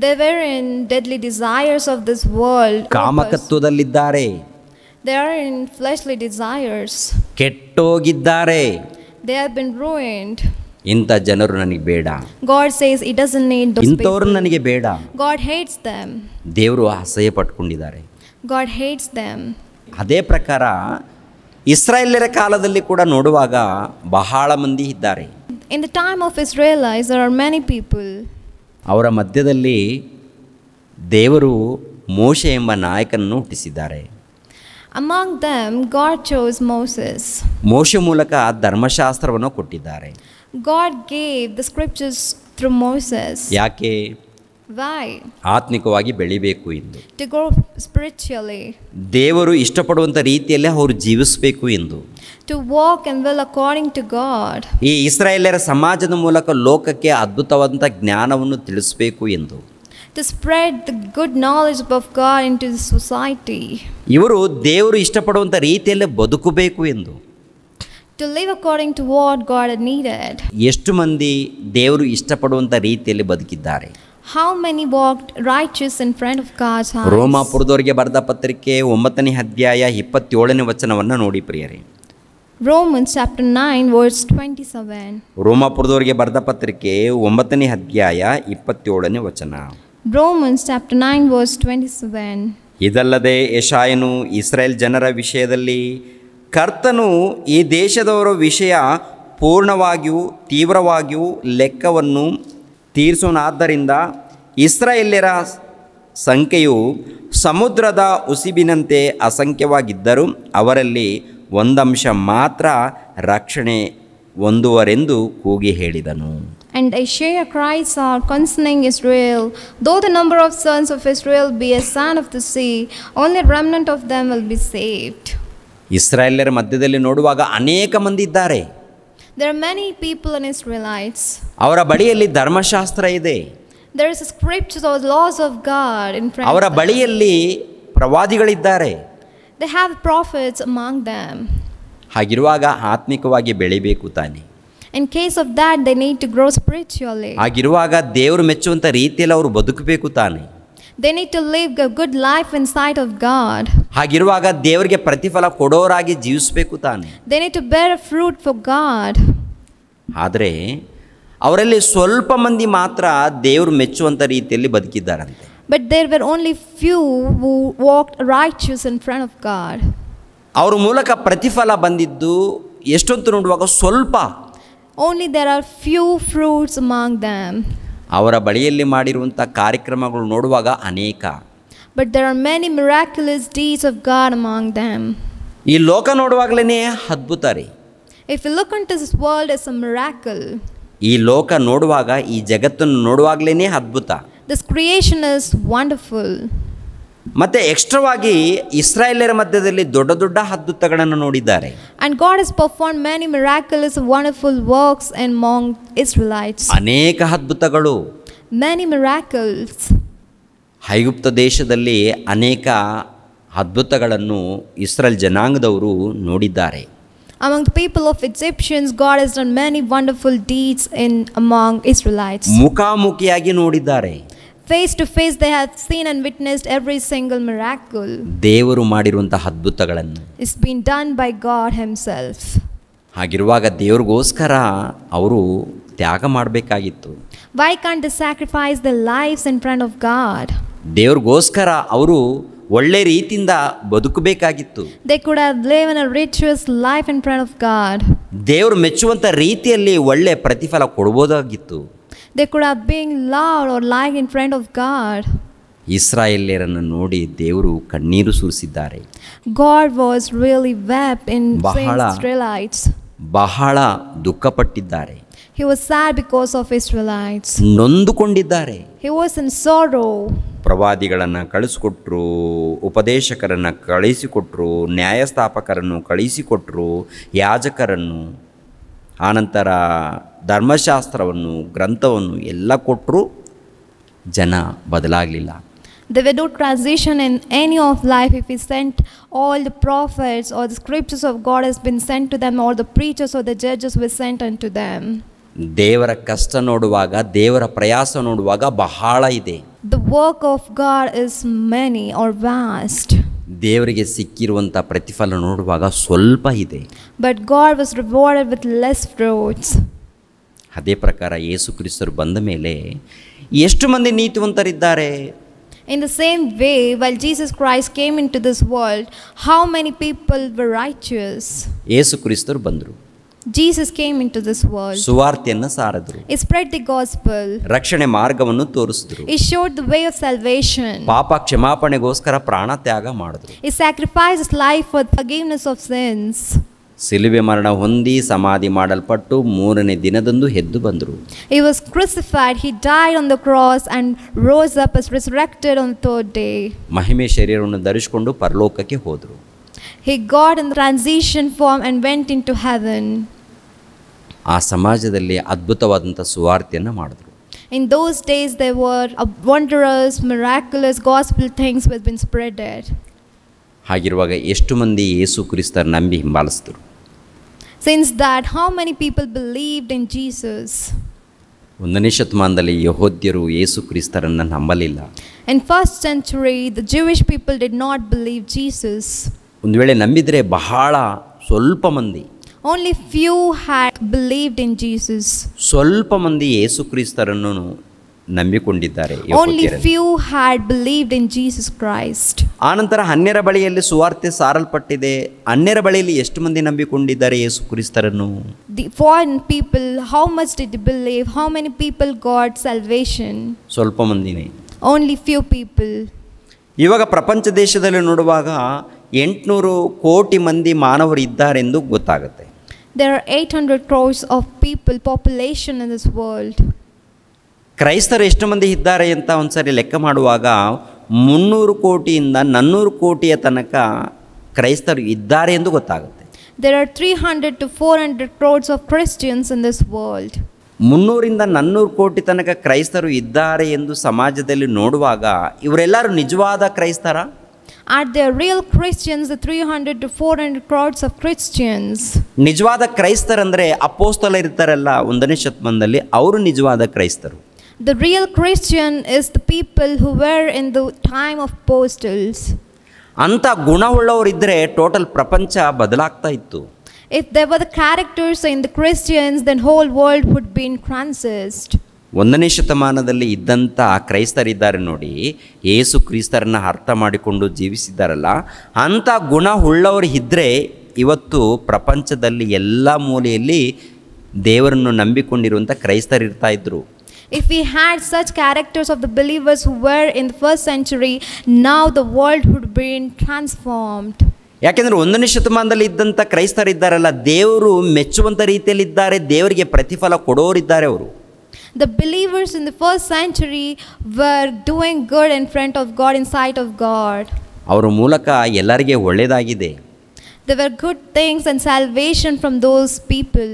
They were in deadly desires of this world. ಕಾಮಕತ್ವದಲ್ಲಿದ್ದಾರೆ. They are in fleshly desires. ಕೆಟ್ಟೋಗಿದ್ದಾರೆ. They have been ruined. ಇಂಥ ಜನರು ನನಗೆ ಬೇಡ. God says He doesn't need those ಇಂಥವ್ರು people. ನನಗೆ ಬೇಡ. God hates them. ದೇವರು ಅಸಹ್ಯ ಪಟ್ಕೊಂಡಿದ್ದಾರೆ. God hates them. ಅದೇ ಪ್ರಕಾರ ಇಸ್ರಾಯೇಲ್ಯರ ಕಾಲದಲ್ಲಿ ಕೂಡ ನೋಡುವಾಗ ಬಹಳ ಮಂದಿ ಇದ್ದಾರೆ. In the time of Israelites, there are many people. ಅವರ ಮಧ್ಯದಲ್ಲಿ ದೇವರು ಮೋಶೆ ಎಂಬ ನಾಯಕನನ್ನು ಹುಟ್ಟಿಸಿದ್ದಾರೆ. Among them, God chose Moses. ಮೋಶೆ ಮೂಲಕ ಧರ್ಮಶಾಸ್ತ್ರವನ್ನು ಕೊಟ್ಟಿದ್ದಾರೆ. God gave the scriptures through Moses. ಯಾಕೆ? Why? ಆತ್ಮಿಕವಾಗಿ ಬೆಳಿಬೇಕು ಎಂದು, To grow spiritually. ದೇವರು ಇಷ್ಟಪಡುವಂಥ ರೀತಿಯಲ್ಲಿ ಅವರು ಜೀವಿಸಬೇಕು ಎಂದು, To walk and will according to God. ಈ ಇಸ್ರಾಯೇಲ್ಯರ ಸಮಾಜದ ಮೂಲಕ ಲೋಕಕ್ಕೆ ಅದ್ಭುತವಾದಂಥ ಜ್ಞಾನವನ್ನು ತಿಳಿಸಬೇಕು ಎಂದು, To spread the good knowledge of God into the society. ಇವರು ದೇವರು ಇಷ್ಟಪಡುವಂಥ ರೀತಿಯಲ್ಲೇ ಬದುಕಬೇಕು ಎಂದು. To live according to what God had needed. ಎಷ್ಟು ಮಂದಿ ದೇವರು ಇಷ್ಟಪಡುವಂಥ ರೀತಿಯಲ್ಲಿ ಬದುಕಿದ್ದಾರೆ? How many walked righteous in front of God's eyes? ರೋಮಾಪುರದವರಿಗೆ ಬರೆದ ಪತ್ರಿಕೆ 9ನೇ ಅಧ್ಯಾಯ 27ನೇ ವಚನವನ್ನು ನೋಡಿ ಪ್ರಿಯರೇ. Romans chapter 9 verse 27. ರೋಮಾಪುರದವರಿಗೆ ಬರೆದ ಪತ್ರಿಕೆ 9ನೇ ಅಧ್ಯಾಯ 27ನೇ ವಚನ. Romans chapter 9 verse 27. ಇದಲ್ಲದೆ ಯೆಶಾಯನು ಇಸ್ರಾಯೇಲ್ ಜನರ ವಿಷಯದಲ್ಲಿ, ಕರ್ತನು ಈ ದೇಶದವರ ವಿಷಯ ಪೂರ್ಣವಾಗಿಯೂ ತೀವ್ರವಾಗಿಯೂ ಲೆಕ್ಕವನ್ನು ತೀರಿಸೋನಾದ್ದರಿಂದ ಇಸ್ರಾಯೇಲ್ಯರ ಸಂಖ್ಯೆಯು ಸಮುದ್ರದ ಉಸಿಬಿನಂತೆ ಅಸಂಖ್ಯವಾಗಿದ್ದರೂ ಅವರಲ್ಲಿ ಒಂದಂಶ ಮಾತ್ರ ರಕ್ಷಣೆ ಹೊಂದುವರೆಂದು ಕೂಗಿ ಹೇಳಿದನು. And Isaiah cries out concerning Israel, though the number of sons of Israel be as sand of the sea, only a remnant of them will be saved. ಇಸ್ರಾಯೇಲ್ಯರ ಮಧ್ಯದಲ್ಲಿ ನೋಡುವಾಗ ಅನೇಕ ಮಂದಿ ಇದ್ದಾರೆ. There are many people in Israelites. ಅವರ ಬಳಿಯಲ್ಲಿ ಧರ್ಮಶಾಸ್ತ್ರ ಇದೆ. There is a scriptures or laws of God in front ಅವರ of them. ಬಳಿಯಲ್ಲಿ ಪ್ರವಾದಿಗಳಿದ್ದಾರೆ. They have prophets among them. ಹಾಗಿರುವಾಗ ಆತ್ಮಿಕವಾಗಿ ಬೆಳಿಬೇಕು ತಾನೆ. In case of that, they need to grow spiritually. ಹಾಗಿರುವಾಗ ದೇವರು ಮೆಚ್ಚುವಂಥ ರೀತಿಯಲ್ಲಿ ಅವರು ಬದುಕಬೇಕು ತಾನೆ. They need to live a good life in sight of God. ಹಾಗಿರುವಾಗ ದೇವರಿಗೆ ಪ್ರತಿಫಲ ಕೊಡೋರಾಗಿ ಜೀವಿಸಬೇಕು ತಾನೆ. They need to bear a fruit for God. ಆದರೆ ಅವರಲ್ಲಿ ಸ್ವಲ್ಪ ಮಂದಿ ಮಾತ್ರ ದೇವರು ಮೆಚ್ಚುವಂಥ ರೀತಿಯಲ್ಲಿ ಬದುಕಿದ್ದಾರಂತೆ. But there were only few who walked righteous in front of God. ಅವ್ರ ಮೂಲಕ ಪ್ರತಿಫಲ ಬಂದಿದ್ದು ಎಷ್ಟೊಂದು ನೋಡುವಾಗ ಸ್ವಲ್ಪ. Only there are few fruits among them. ಅವರ ಬಳಿಯಲ್ಲಿ ಮಾಡಿರುವಂಥ ಕಾರ್ಯಕ್ರಮಗಳು ನೋಡುವಾಗ ಅನೇಕ. But there are many miraculous deeds of God among them. ಈ ಲೋಕ ನೋಡುವಾಗಲೇ ಅದ್ಭುತ ರೀ. If you look into this world, it's a miracle. ಈ ಲೋಕ ನೋಡುವಾಗ, ಈ ಜಗತ್ತನ್ನು ನೋಡುವಾಗಲೇ ಅದ್ಭುತ. This creation is wonderful. ಮತ್ತೆ ಎಕ್ಸ್ಟ್ರಾವಾಗಿ ಇಸ್ರಾಯೇಲ್ಯರ ಮಧ್ಯದಲ್ಲಿ ದೊಡ್ಡ ದೊಡ್ಡ ಅದ್ಭುತಗಳನ್ನು ನೋಡಿದ್ದಾರೆ. And God has performed many miraculous wonderful works among Israelites. ಅನೇಕ ಅದ್ಭುತಗಳು. Many miracles. ಐಗುಪ್ತ ದೇಶದಲ್ಲಿ ಅನೇಕ ಅದ್ಭುತಗಳನ್ನು ಇಸ್ರಾಯೇಲ್ ಜನಾಂಗದವರು ನೋಡಿದ್ದಾರೆ. Among the people of Egyptians, God has done many wonderful deeds among Israelites. ಮುಖಾಮುಖಿಯಾಗಿ ನೋಡಿದ್ದಾರೆ. Face to face they have seen and witnessed every single miracle. ದೇವರು ಮಾಡಿರುವಂತಹ ಅದ್ಭುತಗಳನ್ನು. It's been done by God himself. ಹಾಗಿರುವಾಗ ದೇವ್ರಿಗೋಸ್ಕರ ಅವರು ತ್ಯಾಗ ಮಾಡಬೇಕಾಗಿತ್ತು. Why can't they sacrifice their lives in front of God? ದೇವ್ರಿಗೋಸ್ಕರ ಅವರು ಒಳ್ಳೆ ರೀತಿಯಿಂದ ಬದುಕಬೇಕಾಗಿತ್ತು. They could have lived a righteous life in front of God. ದೇವರು ಮೆಚ್ಚುವಂಥ ರೀತಿಯಲ್ಲಿ ಒಳ್ಳೆ ಪ್ರತಿಫಲ ಕೊಡ್ಬೋದಾಗಿತ್ತು. They could have been loved or liked in front of God. ಇಸ್ರಾಯೇಲ್ಯರನ್ನು ನೋಡಿ ದೇವರು ಕಣ್ಣೀರು ಸುರಿಸಿದ್ದಾರೆ. God was really wept in ಬಹಳ Israelites. ಬಹಳ ದುಃಖಪಟ್ಟಿದ್ದಾರೆ. He was sad because of Israelites. ನೊಂದುಕೊಂಡಿದ್ದಾರೆ. He was in sorrow. ಪ್ರವಾದಿಗಳನ್ನು ಕಳಿಸಿಕೊಟ್ರು, ಉಪದೇಶಕರನ್ನು ಕಳಿಸಿಕೊಟ್ರು, ನ್ಯಾಯಸ್ಥಾಪಕರನ್ನು ಕಳಿಸಿಕೊಟ್ರು, ಯಾಜಕರನ್ನು, ಆನಂತರ ಧರ್ಮಶಾಸ್ತ್ರವನ್ನು, ಗ್ರಂಥವನ್ನು ಎಲ್ಲ ಕೊಟ್ಟರು, ಜನ ಬದಲಾಗಲಿಲ್ಲ. There were no transition in any of life if he sent all the prophets or the scriptures of God has been sent to them, or the preachers or the judges were sent unto them. ದೇವರ ಕಷ್ಟ ನೋಡುವಾಗ, ದೇವರ ಪ್ರಯಾಸ ನೋಡುವಾಗ ಬಹಳ ಇದೆ. The work of God is many or vast. ದೇವರಿಗೆ ಸಿಕ್ಕಿರುವಂಥ ಪ್ರತಿಫಲ ನೋಡುವಾಗ ಸ್ವಲ್ಪ ಇದೆ. But God was rewarded with less fruits. ಅದೇ ಪ್ರಕಾರ ಯೇಸು ಕ್ರಿಸ್ತರು ಬಂದ ಮೇಲೆ ಎಷ್ಟು ಮಂದಿ ನೀತಿವಂತರಿದ್ದಾರೆ? In the same way, while Jesus Christ came into this world, how many people were righteous? ಯೇಸು ಕ್ರಿಸ್ತರು ಬಂದರು. Jesus came into this world. ಸುವಾರ್ತೆಯನ್ನು ಸಾರಿದರು. He spread the gospel. ರಕ್ಷಣೆ ಮಾರ್ಗವನ್ನು ತೋರಿಸಿದರು. He showed the way of salvation. ಪಾಪ ಕ್ಷಮಾಪಣೆಗೋಸ್ಕರ ಪ್ರಾಣ ತ್ಯಾಗ ಮಾಡಿದರು. He sacrificed his life for the forgiveness of sins. ಸಿಲುಬೆ ಮರಣ ಹೊಂದಿ ಸಮಾಧಿ ಮಾಡಲ್ಪಟ್ಟು ಮೂರನೇ ದಿನದಂದು ಎದ್ದು ಬಂದರು. He was crucified, he died on the cross and rose up as resurrected on the third day. ಮಹಿಮೆ ಶರೀರವನ್ನು ಧರಿಸಿಕೊಂಡು ಪರಲೋಕಕ್ಕೆ ಹೋದರು. He got in transition form and went into heaven. ಆ ಸಮಾಜದಲ್ಲಿ ಅದ್ಭುತವಾದಂಥ ಸುವಾರ್ತೆಯನ್ನು ಮಾಡಿದರು. In those days there were wondrous, miraculous gospel things were been spreaded. ಹಾಗಿರುವಾಗ ಎಷ್ಟು ಮಂದಿ ಯೇಸು ಕ್ರಿಸ್ತರ ನಂಬಿ ಹಿಂಬಾಲಿಸಿದರು? Since that, how many people believed in Jesus? 1ನೇ ಶತಮಾನದಲ್ಲಿ ಯಹೂದ್ಯರು ಯೇಸು ಕ್ರಿಸ್ತರನ್ನು ನಂಬಲಿಲ್ಲ. In first century, the Jewish people did not believe Jesus. ಒಂದು ವೇಳೆ ನಂಬಿದರೆ ಬಹಳ ಸ್ವಲ್ಪ ಮಂದಿ, Only few had believed in Jesus. ಸ್ವಲ್ಪ ಮಂದಿ ಯೇಸು ಕ್ರಿಸ್ತರನ್ನು ನಂಬಿಕೊಂಡಿದ್ದಾರೆ. Only few had believed in Jesus Christ. ಆನಂತರ ಅನ್ಯರ ಬಳಿಯಲ್ಲಿ ಸುವಾರ್ತೆ ಸಾರಲ್ಪಟ್ಟಿದೆ. ಅನ್ಯರ ಬಳಿಯಲ್ಲಿ ಎಷ್ಟು ಮಂದಿ ನಂಬಿಕೊಂಡಿದ್ದಾರೆ ಯೇಸು ಕ್ರಿಸ್ತರನ್ನು? The foreign people, how much did they believe? How many people got salvation? ಸ್ವಲ್ಪ ಮಂದಿನೇ. Only few people. ಇವಾಗ ಪ್ರಪಂಚ ದೇಶದಲ್ಲಿ ನೋಡುವಾಗ 800 ಕೋಟಿ ಮಂದಿ ಮಾನವರು ಇದ್ದಾರೆಂದು ಗೊತ್ತಾಗುತ್ತೆ. There are 800 crores of people, population in this world. ಕ್ರೈಸ್ತರು ಎಷ್ಟು ಮಂದಿ ಇದ್ದಾರೆ ಅಂತ ಒಂದ್ಸರಿ ಲೆಕ್ಕ ಮಾಡುವಾಗ 300 ಕೋಟಿಯಿಂದ 400 ಕೋಟಿಯ ತನಕ ಕ್ರೈಸ್ತರು ಇದ್ದಾರೆ ಎಂದು ಗೊತ್ತಾಗುತ್ತೆ. There are 300 to 400 crores of Christians in this world. 300ರಿಂದ 400 ಕೋಟಿ ತನಕ ಕ್ರೈಸ್ತರು ಇದ್ದಾರೆ ಎಂದು ಸಮಾಜದಲ್ಲಿ ನೋಡುವಾಗ ಇವರೆಲ್ಲರೂ ನಿಜವಾದ ಕ್ರೈಸ್ತರ? Are there real Christians, the 300 to 400 crores of Christians? ನಿಜವಾದ ಕ್ರೈಸ್ತರಂದರೆ ಅಪೋಸ್ತಲರು ಇರ್ತಾರಲ್ಲ 1ನೇ ಶತಮಾನದಲ್ಲಿ, ಅವರು ನಿಜವಾದ ಕ್ರೈಸ್ತರು. The real Christian is the people who were in the time of apostles. ಅಂಥ ಗುಣವುಳ್ಳವರಿದ್ದರೆ ಟೋಟಲ್ ಪ್ರಪಂಚ ಬದಲಾಗ್ತಾ ಇತ್ತು. If there were the characters in the Christians, then whole world would be transist. 1ನೇ ಶತಮಾನದಲ್ಲಿ ಇದ್ದಂಥ ಕ್ರೈಸ್ತರಿದ್ದಾರೆ ನೋಡಿ, ಯೇಸು ಕ್ರಿಸ್ತರನ್ನ ಅರ್ಥ ಮಾಡಿಕೊಂಡು ಜೀವಿಸಿದ್ದಾರಲ್ಲ, ಅಂಥ ಗುಣ ಉಳ್ಳವರು ಇದ್ದರೆ ಇವತ್ತು ಪ್ರಪಂಚದಲ್ಲಿ ಎಲ್ಲ ಮೂಲೆಯಲ್ಲಿ ದೇವರನ್ನು ನಂಬಿಕೊಂಡಿರುವಂಥ ಕ್ರೈಸ್ತರಿರ್ತಾ ಇದ್ದರು. If we had such characters of the believers who were in the first century, now the world would be transformed. ಯಾಕೆಂದರೆ 1ನೇ ಶತಮಾನದಲ್ಲಿ ಇದ್ದಂಥ ಕ್ರೈಸ್ತರಿದ್ದಾರಲ್ಲ, ದೇವರು ಮೆಚ್ಚುವಂಥ ರೀತಿಯಲ್ಲಿದ್ದಾರೆ, ದೇವರಿಗೆ ಪ್ರತಿಫಲ ಕೊಡೋರಿದ್ದಾರೆ. ಅವರು The believers in the first century were doing good in front of God, in sight of God. ಅವರ ಮೂಲಕ ಎಲ್ಲರಿಗೆ ಒಳ್ಳೆಯದಾಗಿದೆ. There were good things and salvation from those people.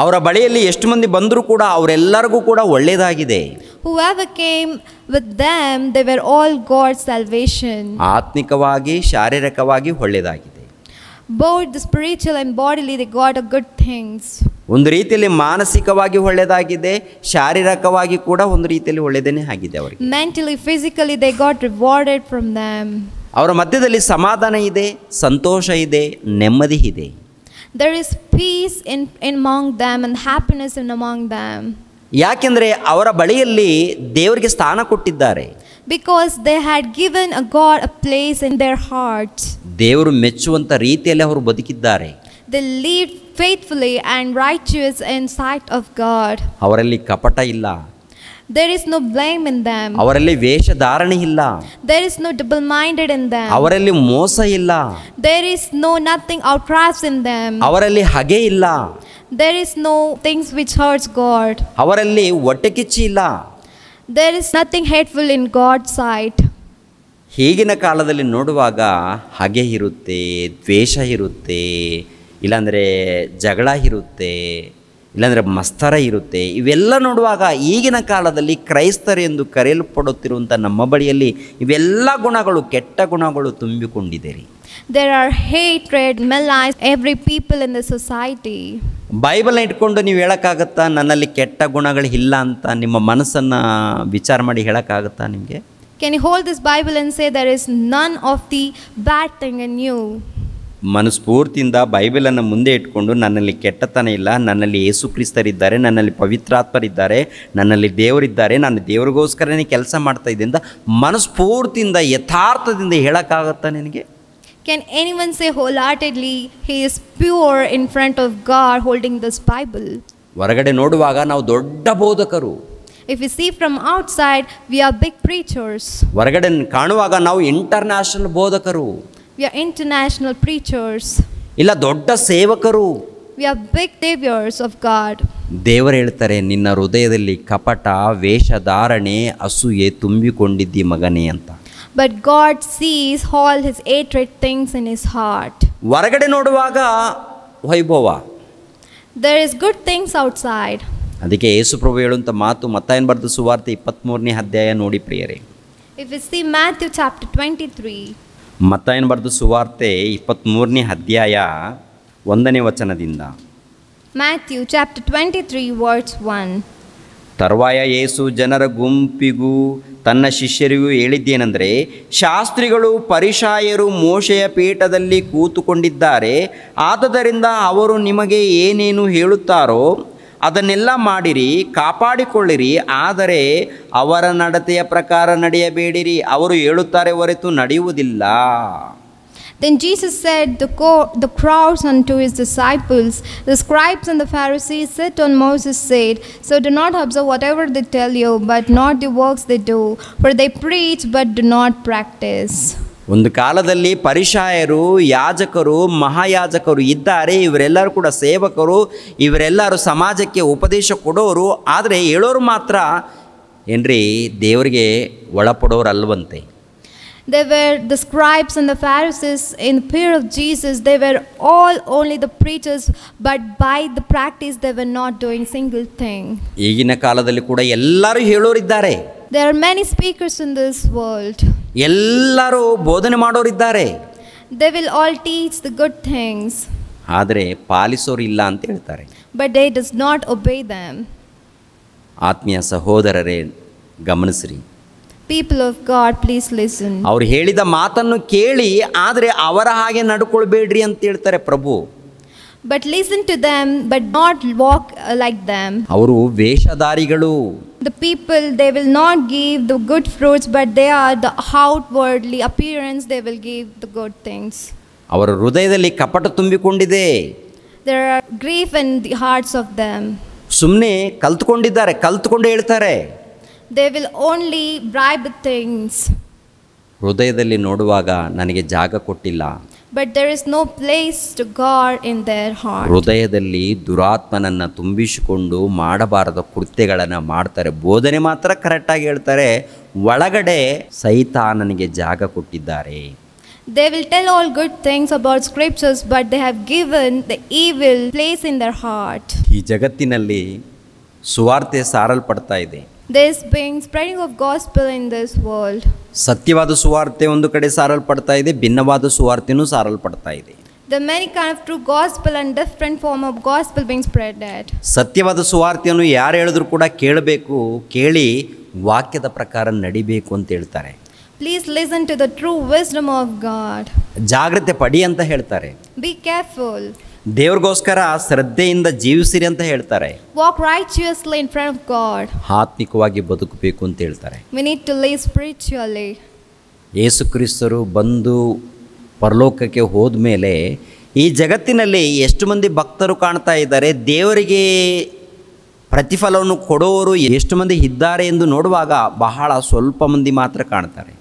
ಅವರ ಬಳಿಯಲ್ಲಿ ಎಷ್ಟು ಮಂದಿ ಬಂದರೂ ಕೂಡ ಅವರೆಲ್ಲರಿಗೂ ಕೂಡ ಒಳ್ಳೆಯದಾಗಿದೆ. Whoever came with them, they were all God's salvation. ಆತ್ಮಿಕವಾಗಿ ಶಾರೀರಿಕವಾಗಿ ಒಳ್ಳೆಯದಾಗಿದೆ. Both the spiritual and bodily, they got a good things. ಒಂದು ರೀತಿಯಲ್ಲಿ ಮಾನಸಿಕವಾಗಿ ಒಳ್ಳೆಯದಾಗಿದೆ, ಶಾರೀರಿಕವಾಗಿ ಕೂಡ ಒಂದು ರೀತಿಯಲ್ಲಿ ಒಳ್ಳೆಯದೇನೆ ಆಗಿದೆ ಅವರಿಗೆ. Mentally, physically, they got rewarded from them. ಅವರ ಮಧ್ಯದಲ್ಲಿ ಸಮಾಧಾನ ಇದೆ, ಸಂತೋಷ ಇದೆ, ನೆಮ್ಮದಿ ಇದೆ. There is peace in among them and happiness in among them. ಯಾಕೆಂದರೆ ಅವರ ಬಳಿಯಲ್ಲಿ ದೇವರಿಗೆ ಸ್ಥಾನ ಕೊಟ್ಟಿದ್ದಾರೆ. Because they had given a God a place in their hearts. ದೇವರು ಮೆಚ್ಚುವಂಥ ರೀತಿಯಲ್ಲಿ ಅವರು ಬದುಕಿದ್ದಾರೆ. They lived faithfully and righteous in sight of God. ಅವರಲ್ಲಿ ಕಪಟ ಇಲ್ಲ. There is no blame in them. ಅವರಲ್ಲಿ ವೇಷಧಾರಣೆ ಇಲ್ಲ. There is no double-minded in them. ಅವರಲ್ಲಿ ಮೋಸ ಇಲ್ಲ. There is nothing outcrafts in them. ಅವರಲ್ಲಿ ಹಗೆ ಇಲ್ಲ. There is no things which hurts God. ಅವರಲ್ಲಿ ಹೊಟ್ಟೆ ಕಿಚ್ಚಿ ಇಲ್ಲ. There is nothing hateful in God's sight. ಈಗಿನ ಕಾಲದಲ್ಲಿ ನೋಡುವಾಗ ಹಗೆ ಇರುತ್ತೆ, ದ್ವೇಷ ಇರುತ್ತೆ, ಇಲ್ಲಾಂದರೆ ಜಗಳ ಇರುತ್ತೆ, ಇಲ್ಲಾಂದರೆ ಮಸ್ತರ ಇರುತ್ತೆ. ಇವೆಲ್ಲ ನೋಡುವಾಗ ಈಗಿನ ಕಾಲದಲ್ಲಿ ಕ್ರೈಸ್ತರೆಂದು ಕರೆಯಲ್ಪಡುತ್ತಿರುವಂಥ ನಮ್ಮ ಬಳಿಯಲ್ಲಿ ಇವೆಲ್ಲ ಗುಣಗಳು, ಕೆಟ್ಟ ಗುಣಗಳು ತುಂಬಿಕೊಂಡಿದೆ ರೀ. There are hatred, malice, every people in the society. ಬೈಬಲ್ನ ಇಟ್ಕೊಂಡು ನೀವು ಹೇಳೋಕ್ಕಾಗತ್ತಾ ನನ್ನಲ್ಲಿ ಕೆಟ್ಟ ಗುಣಗಳು ಇಲ್ಲ ಅಂತ? ನಿಮ್ಮ ಮನಸ್ಸನ್ನು ವಿಚಾರ ಮಾಡಿ ಹೇಳೋಕ್ಕಾಗತ್ತಾ ನಿಮಗೆ? Can you hold this Bible and say there is none of the bad thing in you? ಮನಸ್ಫೂರ್ತಿಯಿಂದ ಬೈಬಲನ್ನು ಮುಂದೆ ಇಟ್ಕೊಂಡು ನನ್ನಲ್ಲಿ ಕೆಟ್ಟತನ ಇಲ್ಲ, ನನ್ನಲ್ಲಿ ಯೇಸು ಕ್ರಿಸ್ತರಿದ್ದಾರೆ, ನನ್ನಲ್ಲಿ ಪವಿತ್ರಾತ್ಮರಿದ್ದಾರೆ, ನನ್ನಲ್ಲಿ ದೇವರಿದ್ದಾರೆ, ನಾನು ದೇವರಿಗೋಸ್ಕರನೇ ಕೆಲಸ ಮಾಡ್ತಾ ಇದ್ದೆ ಅಂತ ಮನಸ್ಫೂರ್ತಿಯಿಂದ ಯಥಾರ್ಥದಿಂದ ಹೇಳೋಕ್ಕಾಗತ್ತಾ ನಿನಗೆ? Can anyone say wholeheartedly he is pure in front of God holding this Bible? ಹೊರಗಡೆ ನೋಡುವಾಗ ನಾವು ದೊಡ್ಡ ಬೋಧಕರು. If we see from outside, we are big preachers. ಹೊರಗಡೆ ಕಾಣುವಾಗ ನಾವು ಇಂಟರ್ನ್ಯಾಷನಲ್ ಬೋಧಕರು. We are international preachers. ಇಲ್ಲ ದೊಡ್ಡ ಸೇವಕರು. We are big saviors of God. ದೇವರು ಹೇಳ್ತಾರೆ, ನಿನ್ನ ಹೃದಯದಲ್ಲಿ ಕಪಟ, ವೇಷಧಾರಣೆ, ಅಸೂಯೆ ತುಂಬಿಕೊಂಡಿದ್ದಿ ಮಗನೇ ಅಂತ. But God sees all his hatred things in his heart. ಹೊರಗಡೆ ನೋಡುವಾಗ ವೈಭವ. There is good things outside. ಅದಕ್ಕೆ ಯೇಸು ಪ್ರಭು ಹೇಳುವಂಥ ಮಾತು ಮತ್ತಾಯನ ಬರೆದ ಸುವಾರ್ತೆ 23ನೇ ಅಧ್ಯಾಯ ನೋಡಿ ಪ್ರಿಯರೇ. If we see Matthew chapter 23. ಮತ್ತಾಯನ ಬರೆದ ಸುವಾರ್ತೆ 23ನೇ ಅಧ್ಯಾಯ 1ನೇ ವಚನದಿಂದ. Matthew chapter 23 verse 1. ತರುವಾಯ ಯೇಸು ಜನರ ಗುಂಪಿಗೂ ತನ್ನ ಶಿಷ್ಯರಿಗೂ ಹೇಳಿದ್ದೇನೆಂದರೆ, ಶಾಸ್ತ್ರಿಗಳು ಪರಿಸಾಯರು ಮೋಶೆಯ ಪೀಠದಲ್ಲಿ ಕೂತುಕೊಂಡಿದ್ದಾರೆ, ಆದುದರಿಂದ ಅವರು ನಿಮಗೆ ಏನೇನು ಹೇಳುತ್ತಾರೋ ಅದನ್ನೆಲ್ಲ ಮಾಡಿರಿ, ಕಾಪಾಡಿಕೊಳ್ಳಿರಿ, ಆದರೆ ಅವರ ನಡತೆಯ ಪ್ರಕಾರ ನಡೆಯಬೇಡಿರಿ, ಅವರು ಹೇಳುತ್ತಾರೆ ಹೊರತು ನಡೆಯುವುದಿಲ್ಲ. Then Jesus said the crowds unto his disciples, the scribes and the Pharisees sit on Moses' seat, so do not observe whatever they tell you, but not the works they do, for they preach but do not practice. ಒಂದು ಕಾಲದಲ್ಲಿ ಪರಿಸಾಯರು, ಯಾಜಕರು, ಮಹಾಯಾಜಕರು ಇದ್ದಾರೆ. ಇವರೆಲ್ಲರೂ ಕೂಡ ಸೇವಕರು, ಇವರೆಲ್ಲರೂ ಸಮಾಜಕ್ಕೆ ಉಪದೇಶ ಕೊಡೋರು. ಆದರೆ ಹೇಳೋರು ಮಾತ್ರ ಏನ್ರಿ ದೇವರಿಗೆ ಒಳಪಡೋರಲ್ವಂತೆ. They were the scribes and the Pharisees in the period of Jesus. They were all only the preachers, but by the practice they were not doing single thing. ಈಗಿನ ಕಾಲದಲ್ಲಿ ಕೂಡ ಎಲ್ಲರೂ ಹೇಳೋರಿದ್ದಾರೆ. There are many speakers in this world. ಎಲ್ಲರೂ ಬೋಧನೆ ಮಾಡೋರಿದ್ದಾರೆ. They will all teach the good things. ಆದರೆ ಪಾಲಿಸೋರು ಇಲ್ಲ ಅಂತ ಹೇಳ್ತಾರೆ. But they does not obey them. ಆತ್ಮೀಯ ಸಹೋದರರೇ ಗಮನಿಸ್ರಿ. People of God, please listen. ಅವ್ರು ಹೇಳಿದ ಮಾತನ್ನು ಕೇಳಿ, ಆದರೆ ಅವರ ಹಾಗೆ ನಡ್ಕೊಳ್ಬೇಡ್ರಿ ಅಂತ ಹೇಳ್ತಾರೆ ಪ್ರಭು. But listen to them, but not walk like them. ಅವರು ವೇಷಧಾರಿಗಳು. The people, they will not give the good fruits, but they are the outwardly appearance, they will give the good things. ಅವರ ಹೃದಯದಲ್ಲಿ ಕಪಟ ತುಂಬಿಕೊಂಡಿದೆ. There are grief in the hearts of them. ಸುಮ್ಮನೆ ಕಲ್ತ್ಕೊಂಡು ಹೇಳ್ತಾರೆ. They will only bribe the things. ಹೃದಯದಲ್ಲಿ ನೋಡುವಾಗ ನನಗೆ ಜಾಗ ಕೊಟ್ಟಿಲ್ಲ. But there is no place to God in their heart. ಹೃದಯದಲ್ಲಿ ದುರಾತ್ಮನನ್ನು ತುಂಬಿಸಿಕೊಂಡು ಮಾಡಬಾರದ ಕೃತ್ಯಗಳನ್ನು ಮಾಡ್ತಾರೆ. ಬೋಧನೆ ಮಾತ್ರ ಕರೆಕ್ಟಾಗಿ ಹೇಳ್ತಾರೆ, ಒಳಗಡೆ ಸೈತಾನನಿಗೆ ಜಾಗ ಕೊಟ್ಟಿದ್ದಾರೆ. They will tell all good things about scriptures, but they have given the evil place in their heart. ಈ ಜಗತ್ತಿನಲ್ಲಿ ಸುವಾರ್ತೆ ಸಾರಲ್ಪಡ್ತಾ ಇದೆ. There is being spreading of gospel in this world. ಸತ್ಯವಾದ ಸುವಾರ್ತೆ ಒಂದು ಕಡೆ ಸಾರಲ್ಪಡ್ತಾ ಇದೆ, ಭಿನ್ನವಾದ ಸುವಾರ್ತೆನೂ ಸಾರಲ್ಪಡ್ತಾ ಇದೆ. There are many kind of true gospel and different form of gospel being spreaded. ಸತ್ಯವಾದ ಸುವಾರ್ತೆಯನ್ನು ಯಾರು ಹೇಳಿದ್ರು ಕೂಡ ಕೇಳಬೇಕು, ಕೇಳಿ ವಾಕ್ಯದ ಪ್ರಕಾರ ನಡಿಬೇಕು ಅಂತ ಹೇಳ್ತಾರೆ. Please listen to the true wisdom of God. ಜಾಗ್ರತೆ ಪಡಿ ಅಂತ ಹೇಳ್ತಾರೆ. Be careful. ದೇವ್ರಿಗೋಸ್ಕರ ಶ್ರದ್ಧೆಯಿಂದ ಜೀವಿಸಿರಿ ಅಂತ ಹೇಳ್ತಾರೆ. Walk righteously in front of God. ಆತ್ಮಿಕವಾಗಿ ಬದುಕಬೇಕು ಅಂತ ಹೇಳ್ತಾರೆ. We need to live spiritually. ಯೇಸು ಕ್ರಿಸ್ತರು ಬಂದು ಪರಲೋಕಕ್ಕೆ ಹೋದ ಮೇಲೆ ಈ ಜಗತ್ತಿನಲ್ಲಿ ಎಷ್ಟು ಮಂದಿ ಭಕ್ತರು ಕಾಣ್ತಾ ಇದ್ದಾರೆ, ದೇವರಿಗೆ ಪ್ರತಿಫಲವನ್ನು ಕೊಡೋರು ಎಷ್ಟು ಮಂದಿ ಇದ್ದಾರೆ ಎಂದು ನೋಡುವಾಗ ಬಹಳ ಸ್ವಲ್ಪ ಮಂದಿ ಮಾತ್ರ ಕಾಣ್ತಾರೆ.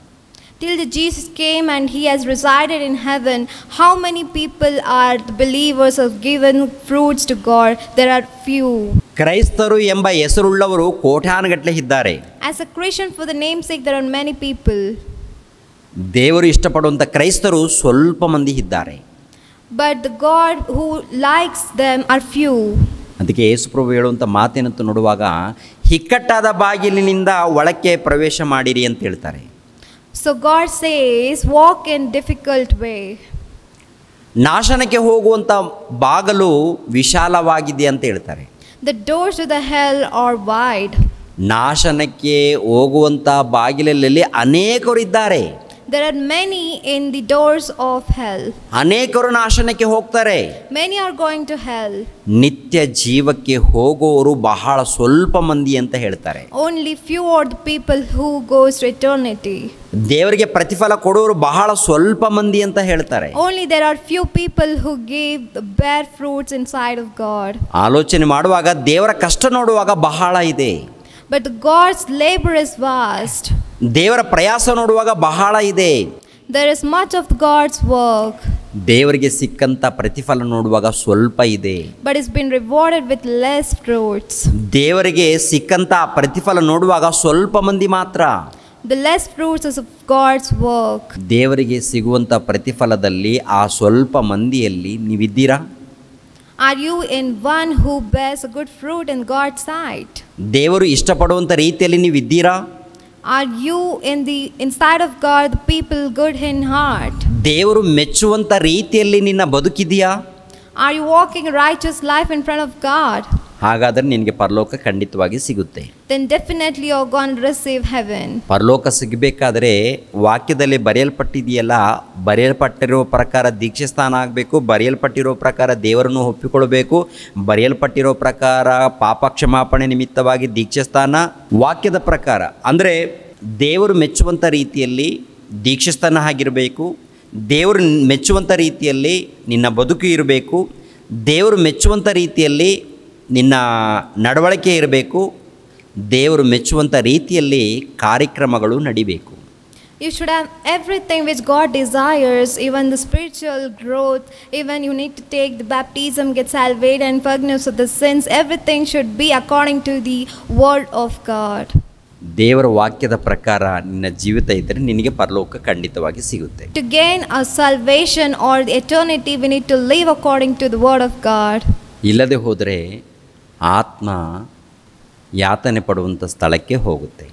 Till the Jesus came and he has resided in heaven, how many people are the believers of given fruits to God? There are few. ಕ್ರೈಸ್ತರು ಎಂಬ ಹೆಸರುಳ್ಳವರು ಕೋಟ್ಯಾನುಗಟ್ಟಲೆ ಇದ್ದಾರೆ. As a Christian for the namesake, there are many people. ದೇವರು ಇಷ್ಟಪಡುವಂಥ ಕ್ರೈಸ್ತರು ಸ್ವಲ್ಪ ಮಂದಿ ಇದ್ದಾರೆ. But the God who likes them are few. ಅದಕ್ಕೆ ಯೇಸುಪ್ರಭು ಹೇಳುವಂಥ ಮಾತೇನಂತ ನೋಡುವಾಗ ಇಕ್ಕಟ್ಟಾದ ಬಾಗಿಲಿನಿಂದ ಒಳಕ್ಕೆ ಪ್ರವೇಶ ಮಾಡಿರಿ ಅಂತ ಹೇಳ್ತಾರೆ. So God says, walk in difficult way. ನಾಶನಕ್ಕೆ ಹೋಗುವಂಥ ಬಾಗಲು ವಿಶಾಲವಾಗಿದೆ ಅಂತ ಹೇಳ್ತಾರೆ. The doors to the hell are wide. ನಾಶನಕ್ಕೆ ಹೋಗುವಂಥ ಬಾಗಿಲಲ್ಲಿ ಅನೇಕರು ಇದ್ದಾರೆ. There are many in the doors of hell. ಅನೇಕರು ನಾಶನಕ್ಕೆ ಹೋಗ್ತಾರೆ. Many are going to hell. ನಿತ್ಯ ಜೀವಕ್ಕೆ ಹೋಗೋರು ಬಹಳ ಸ್ವಲ್ಪ ಮಂದಿ ಅಂತ ಹೇಳ್ತಾರೆ. Only few are the people who goes to eternity. ದೇವರಿಗೆ ಪ್ರತಿಫಲ ಕೊಡೋರು ಬಹಳ ಸ್ವಲ್ಪ ಮಂದಿ ಅಂತ ಹೇಳ್ತಾರೆ. Only there are few people who give the bear fruits inside of God. ಆಲೋಚನೆ ಮಾಡುವಾಗ ದೇವರ ಕಷ್ಟ ನೋಡುವಾಗ ಬಹಳ ಇದೆ. But God's labor is vast. ದೇವರ ಪ್ರಯಾಸ ನೋಡುವಾಗ ಬಹಳ ಇದೆ. There is much of God's work. ದೇವರಿಗೆ ಸಿಕ್ಕಂತ ಪ್ರತಿಫಲ ನೋಡುವಾಗ ಸ್ವಲ್ಪ ಇದೆ. But it's been rewarded with less fruits. ದೇವರಿಗೆ ಸಿಕ್ಕಂತ ಪ್ರತಿಫಲ ನೋಡುವಾಗ ಸ್ವಲ್ಪ ಮಂದಿ ಮಾತ್ರ. The less fruits is of God's work. ದೇವರಿಗೆ ಸಿಗುವಂತ ಪ್ರತಿಫಲದಲ್ಲಿ ಆ ಸ್ವಲ್ಪ ಮಂದಿಯಲ್ಲಿ ನೀವಿದ್ದೀರಾ? Are you in one who bears a good fruit in God's sight? ದೇವರು ಇಷ್ಟಪಡುವಂತ ರೀತಿಯಲ್ಲಿ ನೀವಿದ್ದೀರಾ? Are you in the inside of God, the people good in heart? ದೇವರು ಮೆಚ್ಚುವಂತ ರೀತಿಯಲ್ಲಿ ನಿನ್ನ ಬದುಕಿದೆಯಾ? Are you walking a righteous life in front of God? ಹಾಗಾದರೆ ನಿನಗೆ ಪರಲೋಕ ಖಂಡಿತವಾಗಿ ಸಿಗುತ್ತೆ. Then definitely you're going to receive heaven. ಪರಲೋಕ ಸಿಗಬೇಕಾದ್ರೆ ವಾಕ್ಯದಲ್ಲಿ ಬರೆಯಲ್ಪಟ್ಟಿದೆಯಲ್ಲ, ಬರೆಯಲ್ಪಟ್ಟಿರೋ ಪ್ರಕಾರ ದೀಕ್ಷೆ ಸ್ಥಾನ ಆಗಬೇಕು, ಬರೆಯಲ್ಪಟ್ಟಿರೋ ಪ್ರಕಾರ ದೇವರನ್ನು ಒಪ್ಪಿಕೊಳ್ಳಬೇಕು, ಬರೆಯಲ್ಪಟ್ಟಿರೋ ಪ್ರಕಾರ ಪಾಪ ಕ್ಷಮಾಪಣೆ ನಿಮಿತ್ತವಾಗಿ ದೀಕ್ಷೆ ಸ್ಥಾನ, ವಾಕ್ಯದ ಪ್ರಕಾರ ಅಂದರೆ ದೇವರು ಮೆಚ್ಚುವಂಥ ರೀತಿಯಲ್ಲಿ ದೀಕ್ಷೆ ಸ್ಥಾನ ಆಗಿರಬೇಕು. ದೇವರು ಮೆಚ್ಚುವಂಥ ರೀತಿಯಲ್ಲಿ ನಿನ್ನ ಬದುಕು ಇರಬೇಕು. ದೇವರು ಮೆಚ್ಚುವಂಥ ರೀತಿಯಲ್ಲಿ ನಿನ್ನ ನಡವಳಿಕೆ ಇರಬೇಕು. ದೇವರು ಮೆಚ್ಚುವಂಥ ರೀತಿಯಲ್ಲಿ ಕಾರ್ಯಕ್ರಮಗಳು ನಡಿಬೇಕು. You should have everything which God desires, even the spiritual growth, even you need to take the baptism, get salvation and forgiveness of the sins. Everything should be according to the word of God. ದೇವರ ವಾಕ್ಯದ ಪ್ರಕಾರ ನಿನ್ನ ಜೀವಿತ ಇದ್ದರೆ ನಿನಗೆ ಪರಲೋಕ ಖಂಡಿತವಾಗಿ ಸಿಗುತ್ತೆ. To gain a salvation or the eternity, we need to live according to the word of God. ಇಲ್ಲದೆ ಹೋದರೆ ಆತ್ಮ ಯಾತನೆ ಪಡುವಂಥ ಸ್ಥಳಕ್ಕೆ ಹೋಗುತ್ತೆ.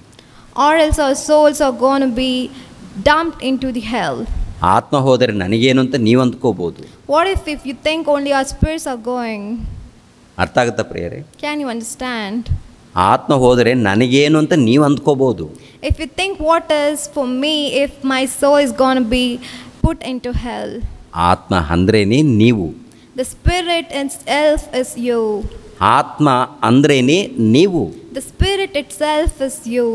Or else our souls are going to be dumped into the hell. ಆತ್ಮ ಹೋದರೆ ನನಗೇನು ಅಂತ ನೀವು ಅಂದ್ಕೋಬೋದು. What if you think only our spirits are going? ಅರ್ಥ ಆಗುತ್ತಾ ಪ್ರಿಯರೇ? Can you understand? ಆತ್ಮ ಹೋದರೆ ನನಗೇನು ಅಂತ ನೀವು ಅಂದ್ಕೋಬೋದು. If you think what is for me if my soul is going to be put into hell. ಆತ್ಮ ಅಂದ್ರೇನೆ ನೀವು. The spirit itself is you. ಆತ್ಮ ಅಂದ್ರೇನೆ ನೀವು. The spirit itself is you.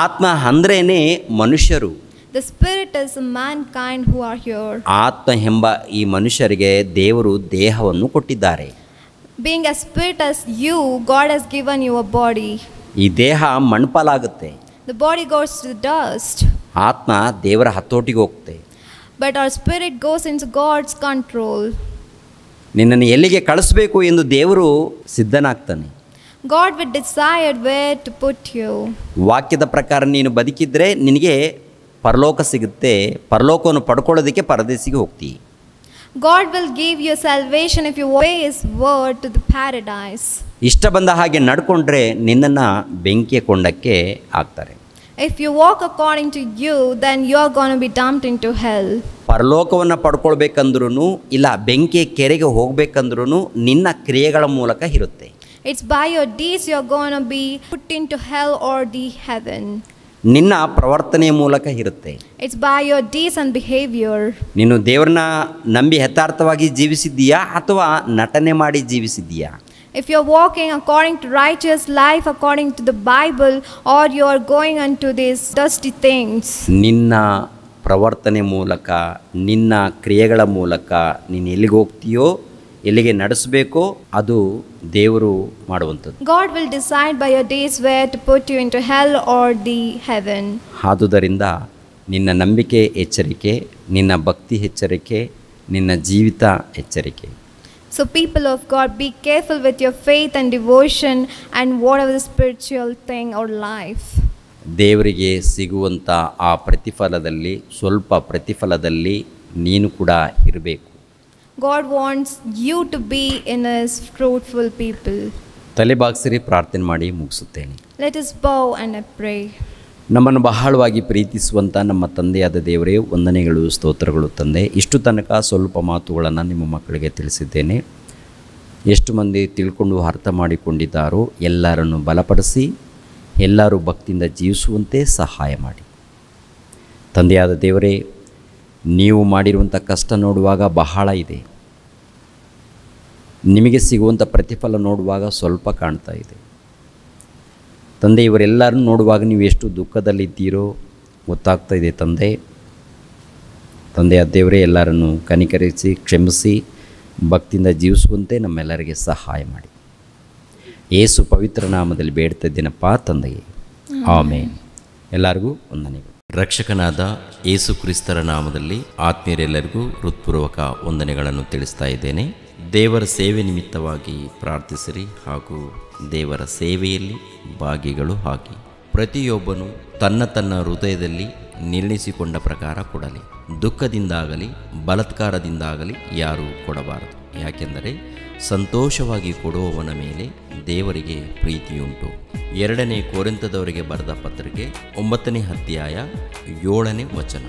ಆತ್ಮ ಅಂದ್ರೇನೆ ಮನುಷ್ಯರು. The spirit is mankind who are here. ಆತ್ಮ ಎಂಬ ಈ ಮನುಷ್ಯರಿಗೆ ದೇವರು ದೇಹವನ್ನು ಕೊಟ್ಟಿದ್ದಾರೆ. Being a spirit as you, God has given you a body. ಈ ದೇಹ ಮಣ್ಪಾಲಾಗುತ್ತೆ. The body goes to the dust. ಆತ್ಮ ದೇವರ ಹತೋಟಿಗೆ ಹೋಗುತ್ತೆ. But our spirit goes into God's control. ನಿನ್ನನ್ನು ಎಲ್ಲಿಗೆ ಕಳಿಸ್ಬೇಕು ಎಂದು ದೇವರು ಸಿದ್ಧನಾಗ್ತಾನೆ. God will decide where to put you. ವಾಕ್ಯದ ಪ್ರಕಾರ ನೀನು ಬದುಕಿದ್ರೆ ನಿನಗೆ ಪರಲೋಕ ಸಿಗುತ್ತೆ. ಪರಲೋಕವನ್ನು ಪಡ್ಕೊಳ್ಳೋದಕ್ಕೆ ಪರದೇಶಿಗೆ ಹೋಗ್ತೀವಿ. God will give you salvation if you obey His word to the paradise. ಇಷ್ಟ ಬಂದ ಹಾಗೆ ನಡ್ಕೊಂಡ್ರೆ ನಿನ್ನನ್ನು ಬೆಂಕಿಯ ಕೊಂಡಕ್ಕೆ ಹಾಕ್ತಾರೆ. If you walk according to you, then you're going to be dumped into hell. ಪರಲೋಕವನ್ನು ಪಡ್ಕೊಳ್ಬೇಕಂದ್ರೂ ಇಲ್ಲ ಬೆಂಕಿಯ ಕೆರೆಗೆ ಹೋಗ್ಬೇಕಂದ್ರೂ ನಿನ್ನ ಕ್ರಿಯೆಗಳ ಮೂಲಕ ಇರುತ್ತೆ. It's by your deeds you're going to be put into hell or the heaven. ನಿನ್ನ ಪ್ರವರ್ತನೆಯ ಮೂಲಕ ಇರುತ್ತೆ. It's by your deeds and behavior. ನೀನು ದೇವರನ್ನ ನಂಬಿ ಯಥಾರ್ಥವಾಗಿ ಜೀವಿಸಿದ್ದೀಯಾ ಅಥವಾ ನಟನೆ ಮಾಡಿ ಜೀವಿಸಿದ್ದೀಯಾ? If you're walking according to righteous life, according to the Bible, or you're going unto these dusty things. ನಿನ್ನ ಪ್ರವರ್ತನೆ ಮೂಲಕ ನಿನ್ನ ಕ್ರಿಯೆಗಳ ಮೂಲಕ ನೀನು ಎಲ್ಲಿಗೆ ಹೋಗ್ತೀಯೋ ಎಲ್ಲಿಗೆ ನಡೆಸಬೇಕೋ ಅದು ದೇವರು ಮಾಡುವಂಥದ್ದು. God will decide by your deeds where to put you into hell or the heaven. ಆದುದರಿಂದ ನಿನ್ನ ನಂಬಿಕೆ ಎಚ್ಚರಿಕೆ, ನಿನ್ನ ಭಕ್ತಿ ಎಚ್ಚರಿಕೆ, ನಿನ್ನ ಜೀವಿತ ಎಚ್ಚರಿಕೆ. So people of God, be careful with your faith and devotion and whatever the spiritual thing or life. ದೇವರಿಗೆ ಸಿಗುವಂಥ ಆ ಪ್ರತಿಫಲದಲ್ಲಿ ಸ್ವಲ್ಪ ಪ್ರತಿಫಲದಲ್ಲಿ ನೀನು ಕೂಡ ಇರಬೇಕು. God wants you to be in His fruitful people. ತಲೆಬಾಗ್ಸಿರಿ, ಪ್ರಾರ್ಥನೆ ಮಾಡಿ ಮುಗಿಸುತ್ತೇನೆ. Let us bow and pray. ನಮ್ಮನ್ನು ಬಹಳವಾಗಿ ಪ್ರೀತಿಸುವಂಥ ನಮ್ಮ ತಂದೆಯಾದ ದೇವರೇ, ವಂದನೆಗಳು, ಸ್ತೋತ್ರಗಳು ತಂದೆ. ಇಷ್ಟು ತನಕ ಸ್ವಲ್ಪ ಮಾತುಗಳನ್ನು ನಿಮ್ಮ ಮಕ್ಕಳಿಗೆ ತಿಳಿಸಿದ್ದೇನೆ. ಎಷ್ಟು ಮಂದಿ ತಿಳ್ಕೊಂಡು ಅರ್ಥ ಮಾಡಿಕೊಂಡಿದ್ದಾರೋ ಎಲ್ಲರನ್ನು ಬಲಪಡಿಸಿ ಎಲ್ಲರೂ ಭಕ್ತಿಯಿಂದ ಜೀವಿಸುವಂತೆ ಸಹಾಯ ಮಾಡಿ. ತಂದೆಯಾದ ದೇವರೇ, ನೀವು ಮಾಡಿರುವಂಥ ಕಷ್ಟ ನೋಡುವಾಗ ಬಹಳ ಇದೆ, ನಿಮಗೆ ಸಿಗುವಂಥ ಪ್ರತಿಫಲ ನೋಡುವಾಗ ಸ್ವಲ್ಪ ಕಾಣ್ತಾ ಇದೆ. ತಂದೆ, ಇವರೆಲ್ಲರನ್ನು ನೋಡುವಾಗ ನೀವು ಎಷ್ಟು ದುಃಖದಲ್ಲಿದ್ದೀರೋ ಗೊತ್ತಾಗ್ತಾ ಇದೆ ತಂದೆ. ತಂದೆಯಾದ ದೇವರೇ, ಎಲ್ಲರನ್ನು ಕನಿಕರಿಸಿ ಕ್ಷಮಿಸಿ ಭಕ್ತಿಯಿಂದ ಜೀವಿಸುವಂತೆ ನಮ್ಮೆಲ್ಲರಿಗೆ ಸಹಾಯ ಮಾಡಿ. ಯೇಸು ಪವಿತ್ರ ನಾಮದಲ್ಲಿ ಬೇಡ್ತಾ ಇದ್ದೇನಪ್ಪ ತಂದೆಯೇ, ಆಮೇನ್. ಎಲ್ಲರಿಗೂ ವಂದನೆಗಳು. ರಕ್ಷಕನಾದ ಯೇಸು ಕ್ರಿಸ್ತರ ನಾಮದಲ್ಲಿ ಆತ್ಮೀಯರೆಲ್ಲರಿಗೂ ಹೃತ್ಪೂರ್ವಕ ವಂದನೆಗಳನ್ನು ತಿಳಿಸ್ತಾ ಇದ್ದೇನೆ. ದೇವರ ಸೇವೆ ನಿಮಿತ್ತವಾಗಿ ಪ್ರಾರ್ಥಿಸಿರಿ ಹಾಗೂ ದೇವರ ಸೇವೆಯಲ್ಲಿ ಭಾಗಿಗಳು ಆಗಿ. ಪ್ರತಿಯೊಬ್ಬನು ತನ್ನ ತನ್ನ ಹೃದಯದಲ್ಲಿ ನಿರ್ಣಯಿಸಿಕೊಂಡ ಪ್ರಕಾರ ಕೊಡಲಿ. ದುಃಖದಿಂದಾಗಲಿ ಬಲಾತ್ಕಾರದಿಂದಾಗಲಿ ಯಾರೂ ಕೊಡಬಾರದು. ಯಾಕೆಂದರೆ ಸಂತೋಷವಾಗಿ ಕೊಡುವವನ ಮೇಲೆ ದೇವರಿಗೆ ಪ್ರೀತಿಯುಂಟು. 2 ಕೊರಿಂಥದವರಿಗೆ ಬರೆದ ಪತ್ರಿಕೆ 9ನೇ ಅಧ್ಯಾಯ 7ನೇ ವಚನ.